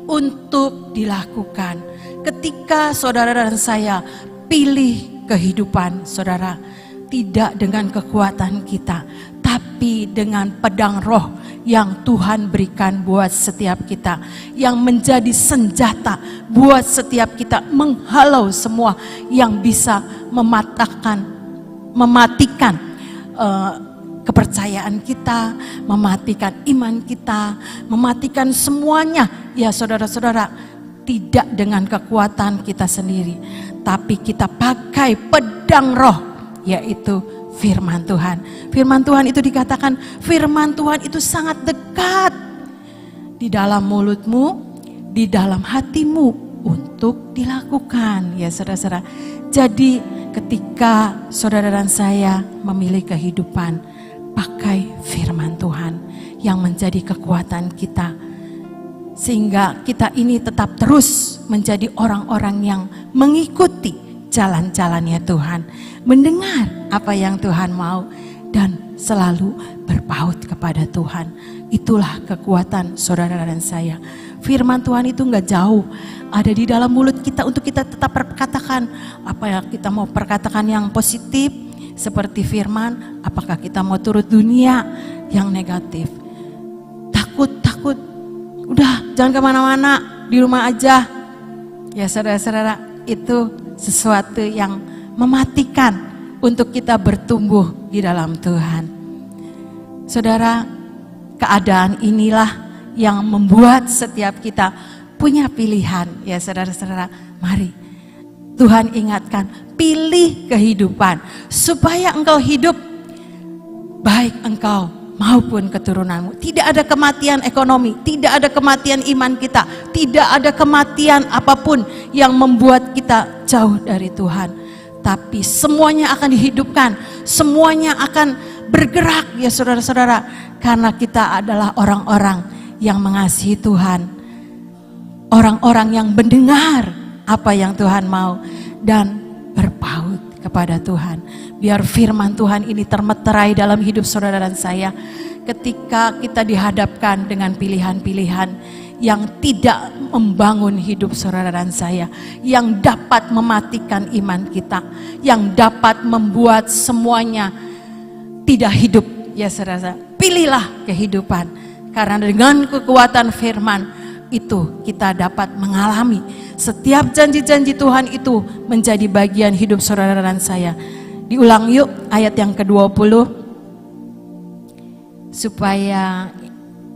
untuk dilakukan. Ketika saudara dan saya pilih kehidupan, saudara, tidak dengan kekuatan kita, tapi dengan pedang roh yang Tuhan berikan buat setiap kita, yang menjadi senjata buat setiap kita menghalau semua yang bisa mematikan kepercayaan kita, mematikan iman kita, mematikan semuanya. Ya saudara-saudara, tidak dengan kekuatan kita sendiri, tapi kita pakai pedang roh, yaitu firman Tuhan. Firman Tuhan itu dikatakan, firman Tuhan itu sangat dekat di dalam mulutmu, di dalam hatimu untuk dilakukan, ya saudara-saudara. Jadi ketika saudara dan saya memilih kehidupan, pakai firman Tuhan yang menjadi kekuatan kita, sehingga kita ini tetap terus menjadi orang-orang yang mengikuti jalan-jalannya Tuhan, mendengar apa yang Tuhan mau, dan selalu berpaut kepada Tuhan. Itulah kekuatan saudara dan saya. Firman Tuhan itu gak jauh, ada di dalam mulut kita untuk kita tetap perkatakan. Apa yang kita mau perkatakan yang positif seperti firman, apakah kita mau turut dunia yang negatif. Takut, udah jangan kemana-mana, di rumah aja. Ya saudara-saudara, itu sesuatu yang mematikan untuk kita bertumbuh di dalam Tuhan. Saudara, keadaan inilah yang membuat setiap kita punya pilihan. Ya saudara-saudara, mari Tuhan ingatkan, pilih kehidupan supaya engkau hidup, baik engkau maupun keturunanmu. Tidak ada kematian ekonomi, tidak ada kematian iman kita, tidak ada kematian apapun yang membuat kita jauh dari Tuhan. Tapi semuanya akan dihidupkan, semuanya akan bergerak, ya saudara-saudara, karena kita adalah orang-orang yang mengasihi Tuhan, orang-orang yang mendengar apa yang Tuhan mau dan berpaut kepada Tuhan. Biar firman Tuhan ini termeterai dalam hidup saudara dan saya. Ketika kita dihadapkan dengan pilihan-pilihan yang tidak membangun hidup saudara dan saya, yang dapat mematikan iman kita, yang dapat membuat semuanya tidak hidup, ya saudara, pilihlah kehidupan. Karena dengan kekuatan firman itu kita dapat mengalami setiap janji-janji Tuhan itu menjadi bagian hidup saudara dan saya. Diulang yuk ayat yang ke-20 supaya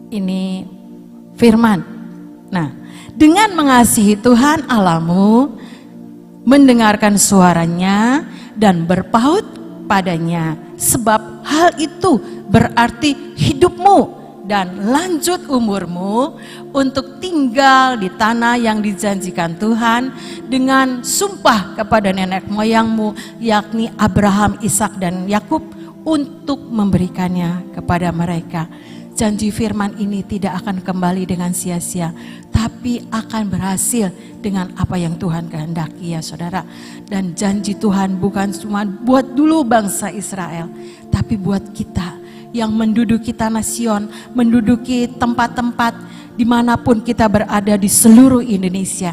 ini firman. Nah, dengan mengasihi Tuhan Allahmu, mendengarkan suaranya dan berpaut padanya, sebab hal itu berarti hidupmu dan lanjut umurmu untuk tinggal di tanah yang dijanjikan Tuhan dengan sumpah kepada nenek moyangmu, yakni Abraham, Ishak dan Yakub, untuk memberikannya kepada mereka. Janji firman ini tidak akan kembali dengan sia-sia, tapi akan berhasil dengan apa yang Tuhan kehendaki, ya saudara. Dan janji Tuhan bukan cuma buat dulu bangsa Israel, tapi buat kita yang menduduki tanah Sion, menduduki tempat-tempat dimanapun kita berada di seluruh Indonesia.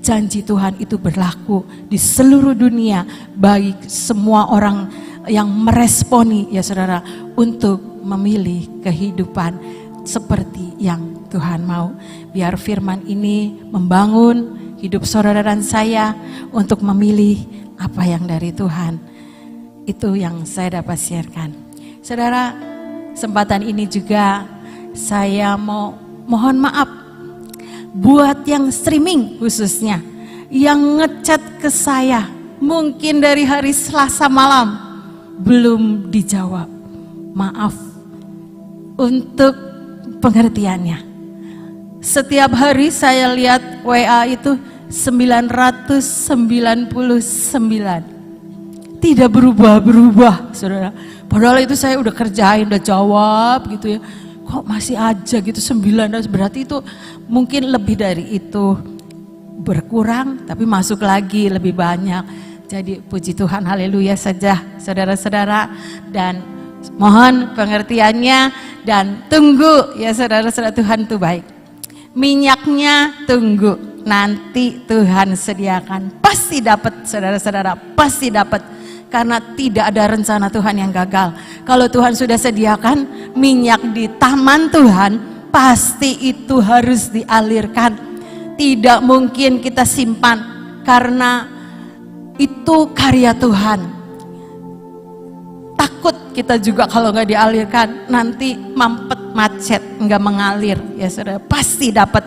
Janji Tuhan itu berlaku di seluruh dunia bagi semua orang yang meresponi, ya saudara, untuk memilih kehidupan seperti yang Tuhan mau. Biar firman ini membangun hidup saudara dan saya untuk memilih apa yang dari Tuhan. Itu yang saya dapat sharekan. Saudara, kesempatan ini juga saya mau mohon maaf buat yang streaming khususnya, yang ngechat ke saya mungkin dari hari Selasa malam belum dijawab. Maaf untuk pengertiannya. Setiap hari saya lihat WA itu 999. Tidak berubah-berubah, saudara. Padahal itu saya udah kerjain, udah jawab gitu ya. Kok masih aja gitu 9, berarti itu mungkin lebih dari itu. Berkurang tapi masuk lagi lebih banyak. Jadi puji Tuhan, haleluya saja saudara-saudara. Dan mohon pengertiannya dan tunggu ya saudara-saudara, Tuhan itu baik. Minyaknya tunggu, nanti Tuhan sediakan. Pasti dapat saudara-saudara, pasti dapat. Karena tidak ada rencana Tuhan yang gagal. Kalau Tuhan sudah sediakan minyak di taman Tuhan, pasti itu harus dialirkan. Tidak mungkin kita simpan, karena itu karya Tuhan. Takut kita juga kalau nggak dialirkan nanti mampet, macet, nggak mengalir, ya saudara. Pasti dapat.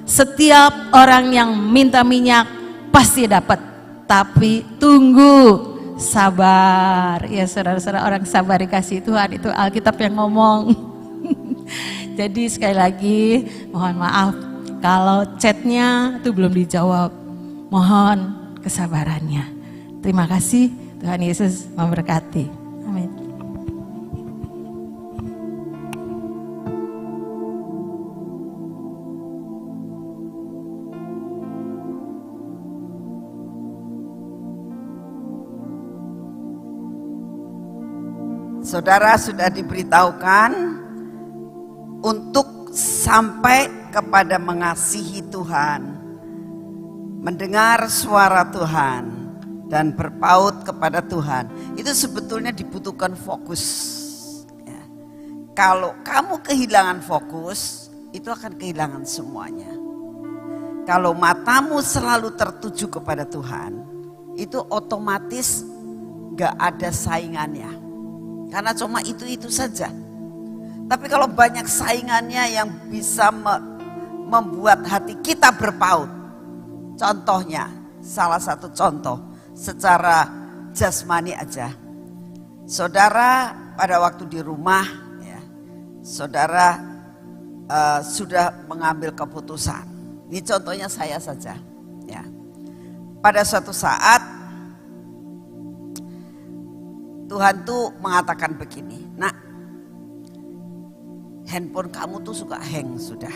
Setiap orang yang minta minyak pasti dapat. Tapi tunggu, sabar, ya saudara-saudara. Orang sabar dikasih Tuhan, itu Alkitab yang ngomong. Jadi sekali lagi mohon maaf kalau chatnya itu belum dijawab. Mohon kesabarannya. Terima kasih, Tuhan Yesus memberkati. Amin. Saudara sudah diberitahukan untuk sampai kepada mengasihi Tuhan, mendengar suara Tuhan, dan berpaut kepada Tuhan. Itu sebetulnya dibutuhkan fokus. Ya. Kalau kamu kehilangan fokus, itu akan kehilangan semuanya. Kalau matamu selalu tertuju kepada Tuhan, itu otomatis gak ada saingannya. Karena cuma itu-itu saja. Tapi kalau banyak saingannya yang bisa membuat hati kita berpaut. Contohnya, salah satu contoh secara jasmani aja. Saudara pada waktu di rumah, ya, saudara sudah mengambil keputusan. Ini contohnya saya saja. Ya. Pada suatu saat Tuhan tuh mengatakan begini, nak, handphone kamu tuh suka hang sudah,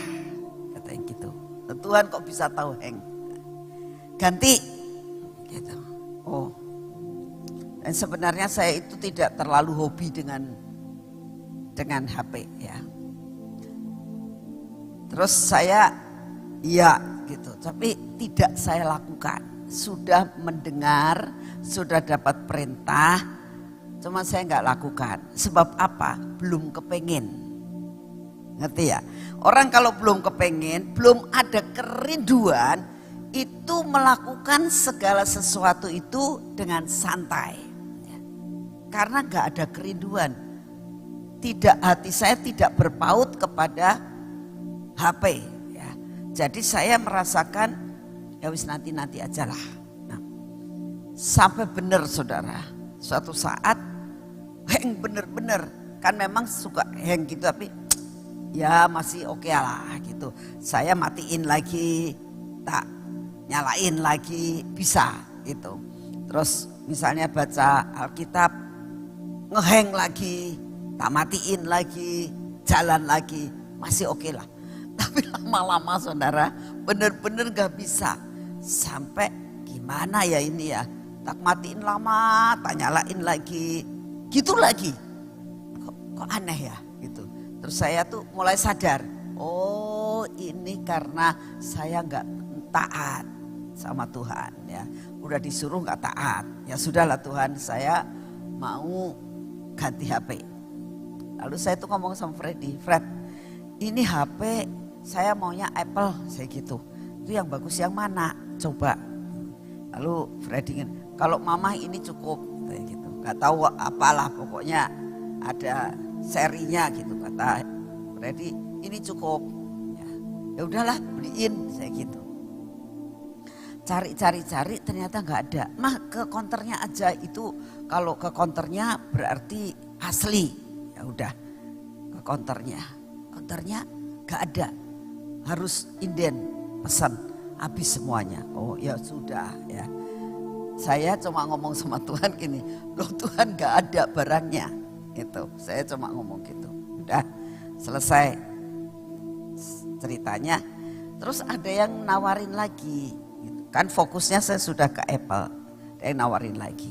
katanya gitu. Tuhan kok bisa tahu hang? Ganti, gitu. Oh, dan sebenarnya saya itu tidak terlalu hobi dengan HP ya. Terus saya, ya gitu, tapi tidak saya lakukan. Sudah mendengar, sudah dapat perintah. Cuma saya nggak lakukan. Sebab apa? Belum kepengen. Ngerti ya? Orang kalau belum kepengen, belum ada kerinduan, itu melakukan segala sesuatu itu dengan santai. Karena nggak ada kerinduan. Tidak, hati saya tidak berpaut kepada HP. Ya. Jadi saya merasakan, ya wis nanti aja lah. Nah, sampai benar saudara, suatu saat hang bener-bener, kan memang suka hang gitu, tapi ya masih oke lah gitu. Saya matiin lagi, tak nyalain lagi, bisa gitu. Terus misalnya baca Alkitab, ngeheng lagi, tak matiin lagi, jalan lagi, masih oke lah. Tapi lama-lama saudara, bener-bener gak bisa. Sampai gimana ya ini ya, tak matiin lama, tak nyalain lagi, gitu lagi. Kok aneh ya gitu. Terus saya tuh mulai sadar, oh ini karena saya gak taat sama Tuhan ya. Udah disuruh gak taat, ya sudahlah Tuhan, saya mau ganti HP. Lalu saya tuh ngomong sama Freddy, Fred, ini HP saya maunya Apple, saya gitu. Itu yang bagus yang mana? Coba. Lalu Freddy, kalau mama ini cukup, kayak gitu. Gak tahu apalah, pokoknya ada serinya gitu kata Freddy. Ini cukup. Ya udahlah, beliin, saya gitu. Cari ternyata nggak ada. Mah ke counternya aja, itu kalau ke counternya berarti asli. Ya udah ke counternya nggak ada, harus inden pesan habis semuanya. Oh ya sudah ya. Saya cuma ngomong sama Tuhan gini, loh Tuhan nggak ada barangnya, gitu. Saya cuma ngomong gitu. Udah selesai ceritanya. Terus ada yang nawarin lagi. Kan fokusnya saya sudah ke Apple, ada yang nawarin lagi.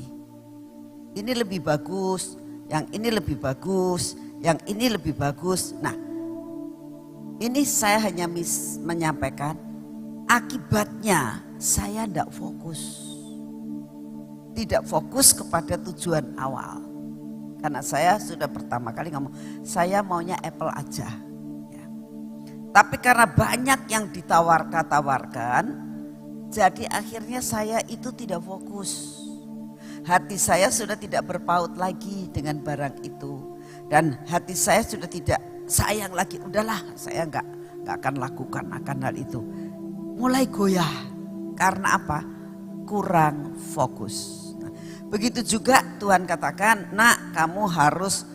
Ini lebih bagus, yang ini lebih bagus, yang ini lebih bagus. Nah, ini saya hanya menyampaikan akibatnya saya tidak fokus. Tidak fokus kepada tujuan awal. Karena saya sudah pertama kali ngomong, saya maunya Apple aja. Ya. Tapi karena banyak yang ditawarkan, jadi akhirnya saya itu tidak fokus. Hati saya sudah tidak berpaut lagi dengan barang itu. Dan hati saya sudah tidak sayang lagi. Udahlah, saya nggak akan lakukan akan hal itu. Mulai goyah. Karena apa? Kurang fokus. Nah, begitu juga Tuhan katakan, nak kamu harus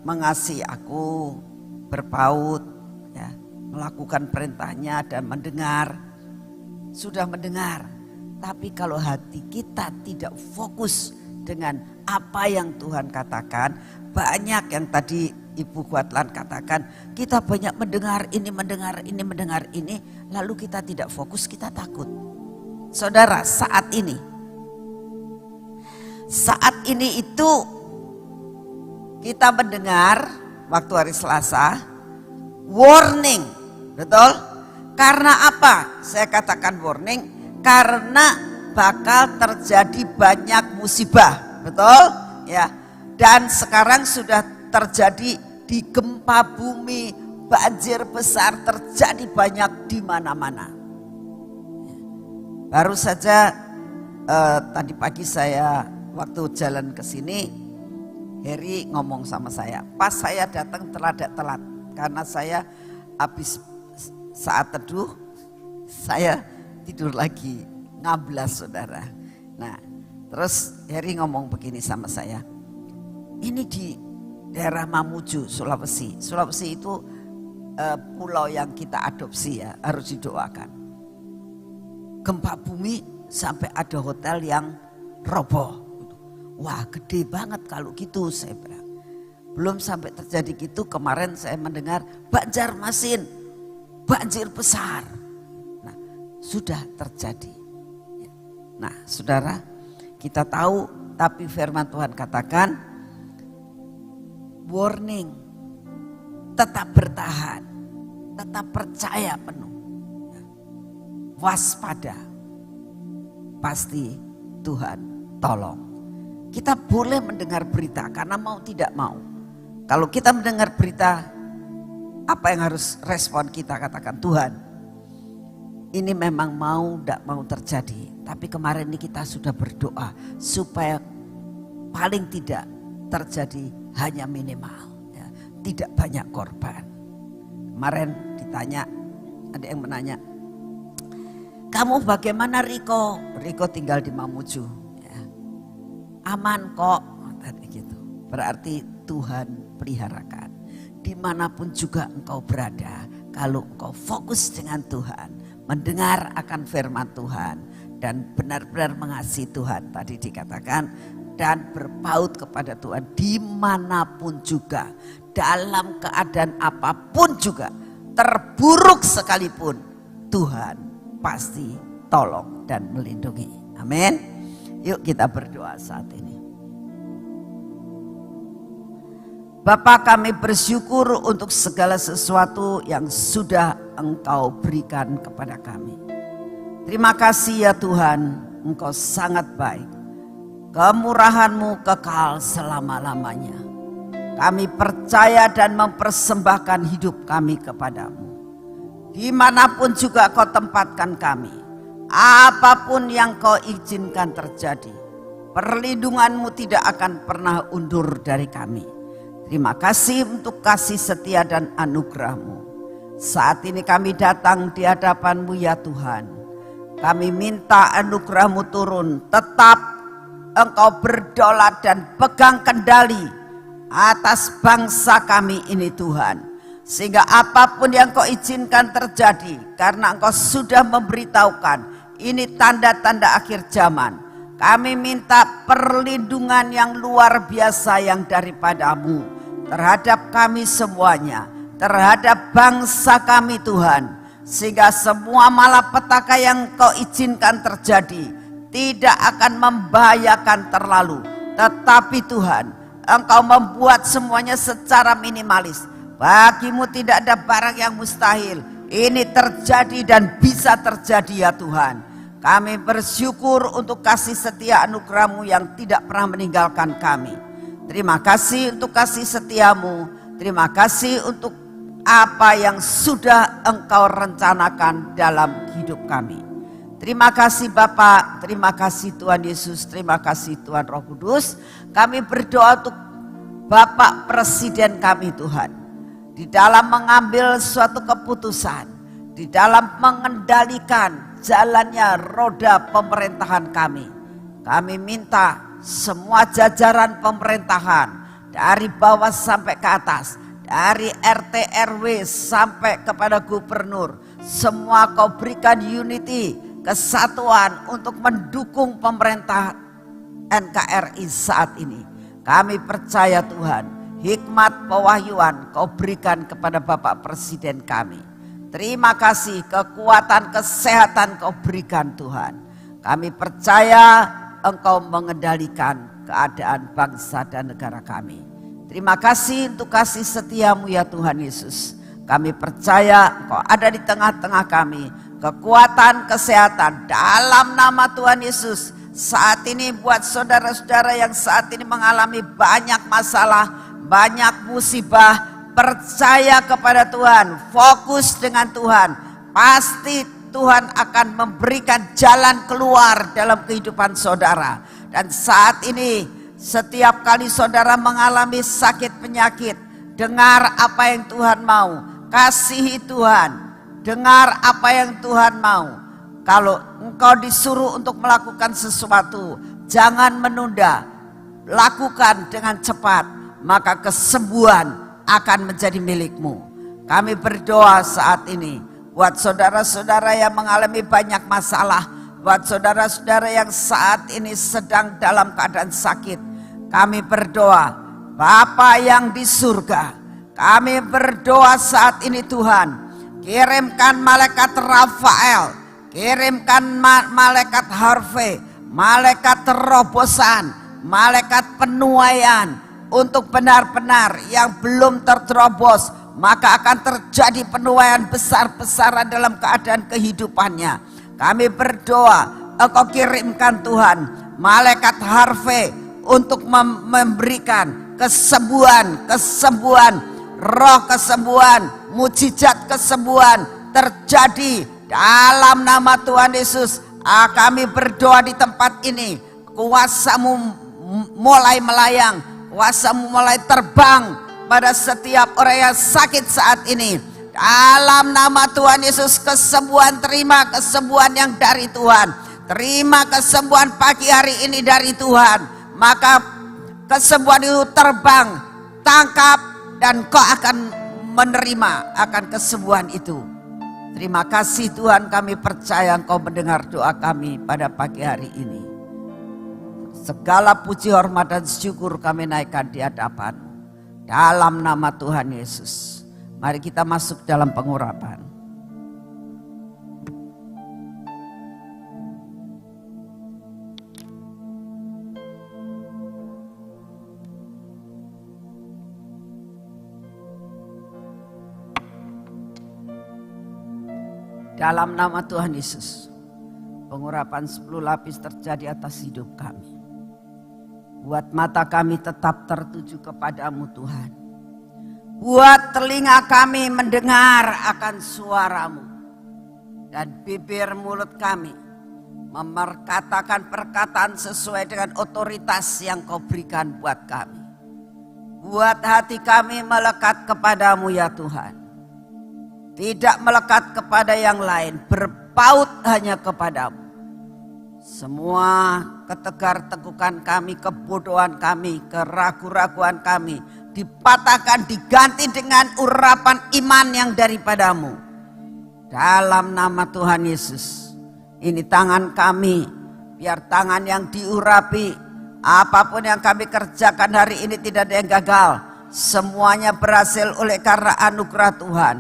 mengasihi aku, berpaut, ya, melakukan perintahnya dan mendengar. Sudah mendengar, tapi kalau hati kita tidak fokus dengan apa yang Tuhan katakan, banyak yang tadi Ibu Kuatlan katakan, kita banyak mendengar ini, lalu kita tidak fokus, kita takut. Saudara, saat ini itu kita mendengar waktu hari Selasa, warning, betul? Karena apa? Saya katakan warning, karena bakal terjadi banyak musibah, betul? Ya. Dan sekarang sudah terjadi di gempa bumi, banjir besar terjadi banyak di mana-mana. Baru saja tadi pagi saya waktu jalan ke sini, Heri ngomong sama saya. Pas saya datang telat karena saya habis saat teduh, saya tidur lagi, ngablas saudara. Nah, terus Heri ngomong begini sama saya. Ini di daerah Mamuju, Sulawesi. Sulawesi itu pulau yang kita adopsi ya, harus didoakan. Gempa bumi sampai ada hotel yang roboh. Wah, gede banget kalau gitu, saya bilang. Belum sampai terjadi gitu, kemarin saya mendengar Banjarmasin banjir besar. Nah, sudah terjadi. Nah, saudara, kita tahu, tapi firman Tuhan katakan, warning, tetap bertahan, tetap percaya penuh, waspada, pasti Tuhan tolong. Kita boleh mendengar berita karena mau tidak mau. Kalau kita mendengar berita, apa yang harus respon kita? Katakan, Tuhan, ini memang mau tidak mau terjadi. Tapi kemarin ini kita sudah berdoa supaya paling tidak terjadi hanya minimal, ya, tidak banyak korban. Kemarin ditanya, ada yang menanya, kamu bagaimana Riko? Riko tinggal di Mamuju, ya. Aman kok, gitu. Berarti Tuhan peliharakan. dimanapun juga engkau berada, kalau engkau fokus dengan Tuhan, mendengar akan firman Tuhan, dan benar-benar mengasihi Tuhan, tadi dikatakan, dan berpaut kepada Tuhan dimanapun juga, dalam keadaan apapun juga, terburuk sekalipun, Tuhan pasti tolong dan melindungi. Amin. Yuk kita berdoa saat ini. Bapa, kami bersyukur untuk segala sesuatu yang sudah Engkau berikan kepada kami. Terima kasih ya Tuhan, Engkau sangat baik. Kemurahan-Mu kekal selama-lamanya. Kami percaya dan mempersembahkan hidup kami kepadamu. Dimanapun juga Kau tempatkan kami, apapun yang Kau izinkan terjadi, perlindungan-Mu tidak akan pernah undur dari kami. Terima kasih untuk kasih setia dan anugerah-Mu. Saat ini kami datang di hadapan-Mu ya Tuhan. Kami minta anugerah-Mu turun, tetap Engkau berdaulat dan pegang kendali atas bangsa kami ini Tuhan. Sehingga apapun yang Kau izinkan terjadi, karena Engkau sudah memberitahukan ini tanda-tanda akhir zaman. Kami minta perlindungan yang luar biasa yang daripada-Mu terhadap kami semuanya, terhadap bangsa kami Tuhan. Sehingga semua malapetaka yang Kau izinkan terjadi tidak akan membahayakan terlalu. Tetapi Tuhan, Engkau membuat semuanya secara minimalis. Bagi-Mu tidak ada barang yang mustahil. Ini terjadi dan bisa terjadi ya Tuhan. Kami bersyukur untuk kasih setia anugerah-Mu yang tidak pernah meninggalkan kami. Terima kasih untuk kasih setia-Mu. Terima kasih untuk apa yang sudah Engkau rencanakan dalam hidup kami. Terima kasih Bapa, terima kasih Tuhan Yesus, terima kasih Tuhan Roh Kudus. Kami berdoa untuk Bapak Presiden kami Tuhan. Di dalam mengambil suatu keputusan, di dalam mengendalikan jalannya roda pemerintahan kami. Kami minta semua jajaran pemerintahan dari bawah sampai ke atas, dari RT RW sampai kepada gubernur, semua Kau berikan unity, kesatuan untuk mendukung pemerintah NKRI saat ini. Kami percaya Tuhan, hikmat pewahyuan Kau berikan kepada Bapak Presiden kami. Terima kasih, kekuatan kesehatan Kau berikan Tuhan. Kami percaya Engkau mengendalikan keadaan bangsa dan negara kami. Terima kasih untuk kasih setia-Mu ya Tuhan Yesus. Kami percaya Engkau ada di tengah-tengah kami. Kekuatan kesehatan dalam nama Tuhan Yesus. Saat ini buat saudara-saudara yang saat ini mengalami banyak masalah, banyak musibah, percaya kepada Tuhan, fokus dengan Tuhan. Pasti Tuhan akan memberikan jalan keluar dalam kehidupan saudara. Dan saat ini setiap kali saudara mengalami sakit penyakit, dengar apa yang Tuhan mau, kasihi Tuhan, dengar apa yang Tuhan mau. Kalau engkau disuruh untuk melakukan sesuatu, jangan menunda, lakukan dengan cepat, maka kesembuhan akan menjadi milikmu. Kami berdoa saat ini buat saudara-saudara yang mengalami banyak masalah, buat saudara-saudara yang saat ini sedang dalam keadaan sakit. Kami berdoa, Bapa yang di surga, kami berdoa saat ini Tuhan, kirimkan malaikat Rafael, kirimkan malaikat Harvey, malaikat terobosan, malaikat penuaian, untuk benar-benar yang belum terterobos, maka akan terjadi penuaian besar-besaran dalam keadaan kehidupannya. Kami berdoa, Engkau kirimkan Tuhan malaikat Harvey untuk memberikan kesembuhan, roh kesembuhan, mujizat kesembuhan terjadi dalam nama Tuhan Yesus. Kami berdoa di tempat ini, kuasa-Mu mulai melayang, kuasa-Mu mulai terbang pada setiap orang yang sakit saat ini. Dalam nama Tuhan Yesus, kesembuhan, terima kesembuhan yang dari Tuhan. Terima kesembuhan pagi hari ini dari Tuhan. Maka kesembuhan itu terbang, tangkap dan Kau akan menerima akan kesembuhan itu. Terima kasih Tuhan, kami percaya Engkau mendengar doa kami pada pagi hari ini. Segala puji, hormat dan syukur kami naikkan di hadapan dalam nama Tuhan Yesus. Mari kita masuk dalam pengurapan. Dalam nama Tuhan Yesus, pengurapan 10 lapis terjadi atas hidup kami. Buat mata kami tetap tertuju kepadamu Tuhan. Buat telinga kami mendengar akan suaramu. Dan bibir mulut kami memperkatakan perkataan sesuai dengan otoritas yang Kau berikan buat kami. Buat hati kami melekat kepadamu ya Tuhan. Tidak melekat kepada yang lain, berpaut hanya kepadamu. Semua ketegar-tegukan kami, kebodohan kami, keraguan-raguan kami dipatahkan, diganti dengan urapan iman yang daripadamu. Dalam nama Tuhan Yesus, ini tangan kami, biar tangan yang diurapi, apapun yang kami kerjakan hari ini tidak ada yang gagal. Semuanya berhasil oleh karena anugerah Tuhan.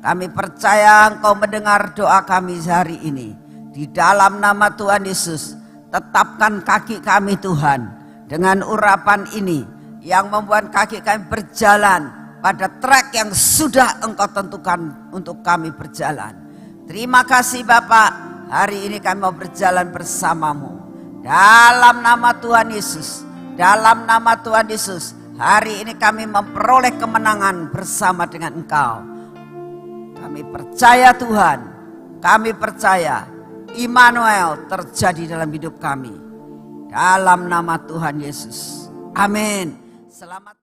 Kami percaya Engkau mendengar doa kami hari ini. Di dalam nama Tuhan Yesus, tetapkan kaki kami Tuhan dengan urapan ini yang membuat kaki kami berjalan pada trek yang sudah Engkau tentukan untuk kami berjalan. Terima kasih Bapak, hari ini kami mau berjalan bersamamu. Dalam nama Tuhan Yesus, dalam nama Tuhan Yesus, hari ini kami memperoleh kemenangan bersama dengan Engkau. Kami percaya Tuhan, kami percaya Immanuel terjadi dalam hidup kami. Dalam nama Tuhan Yesus. Amin. Selamat.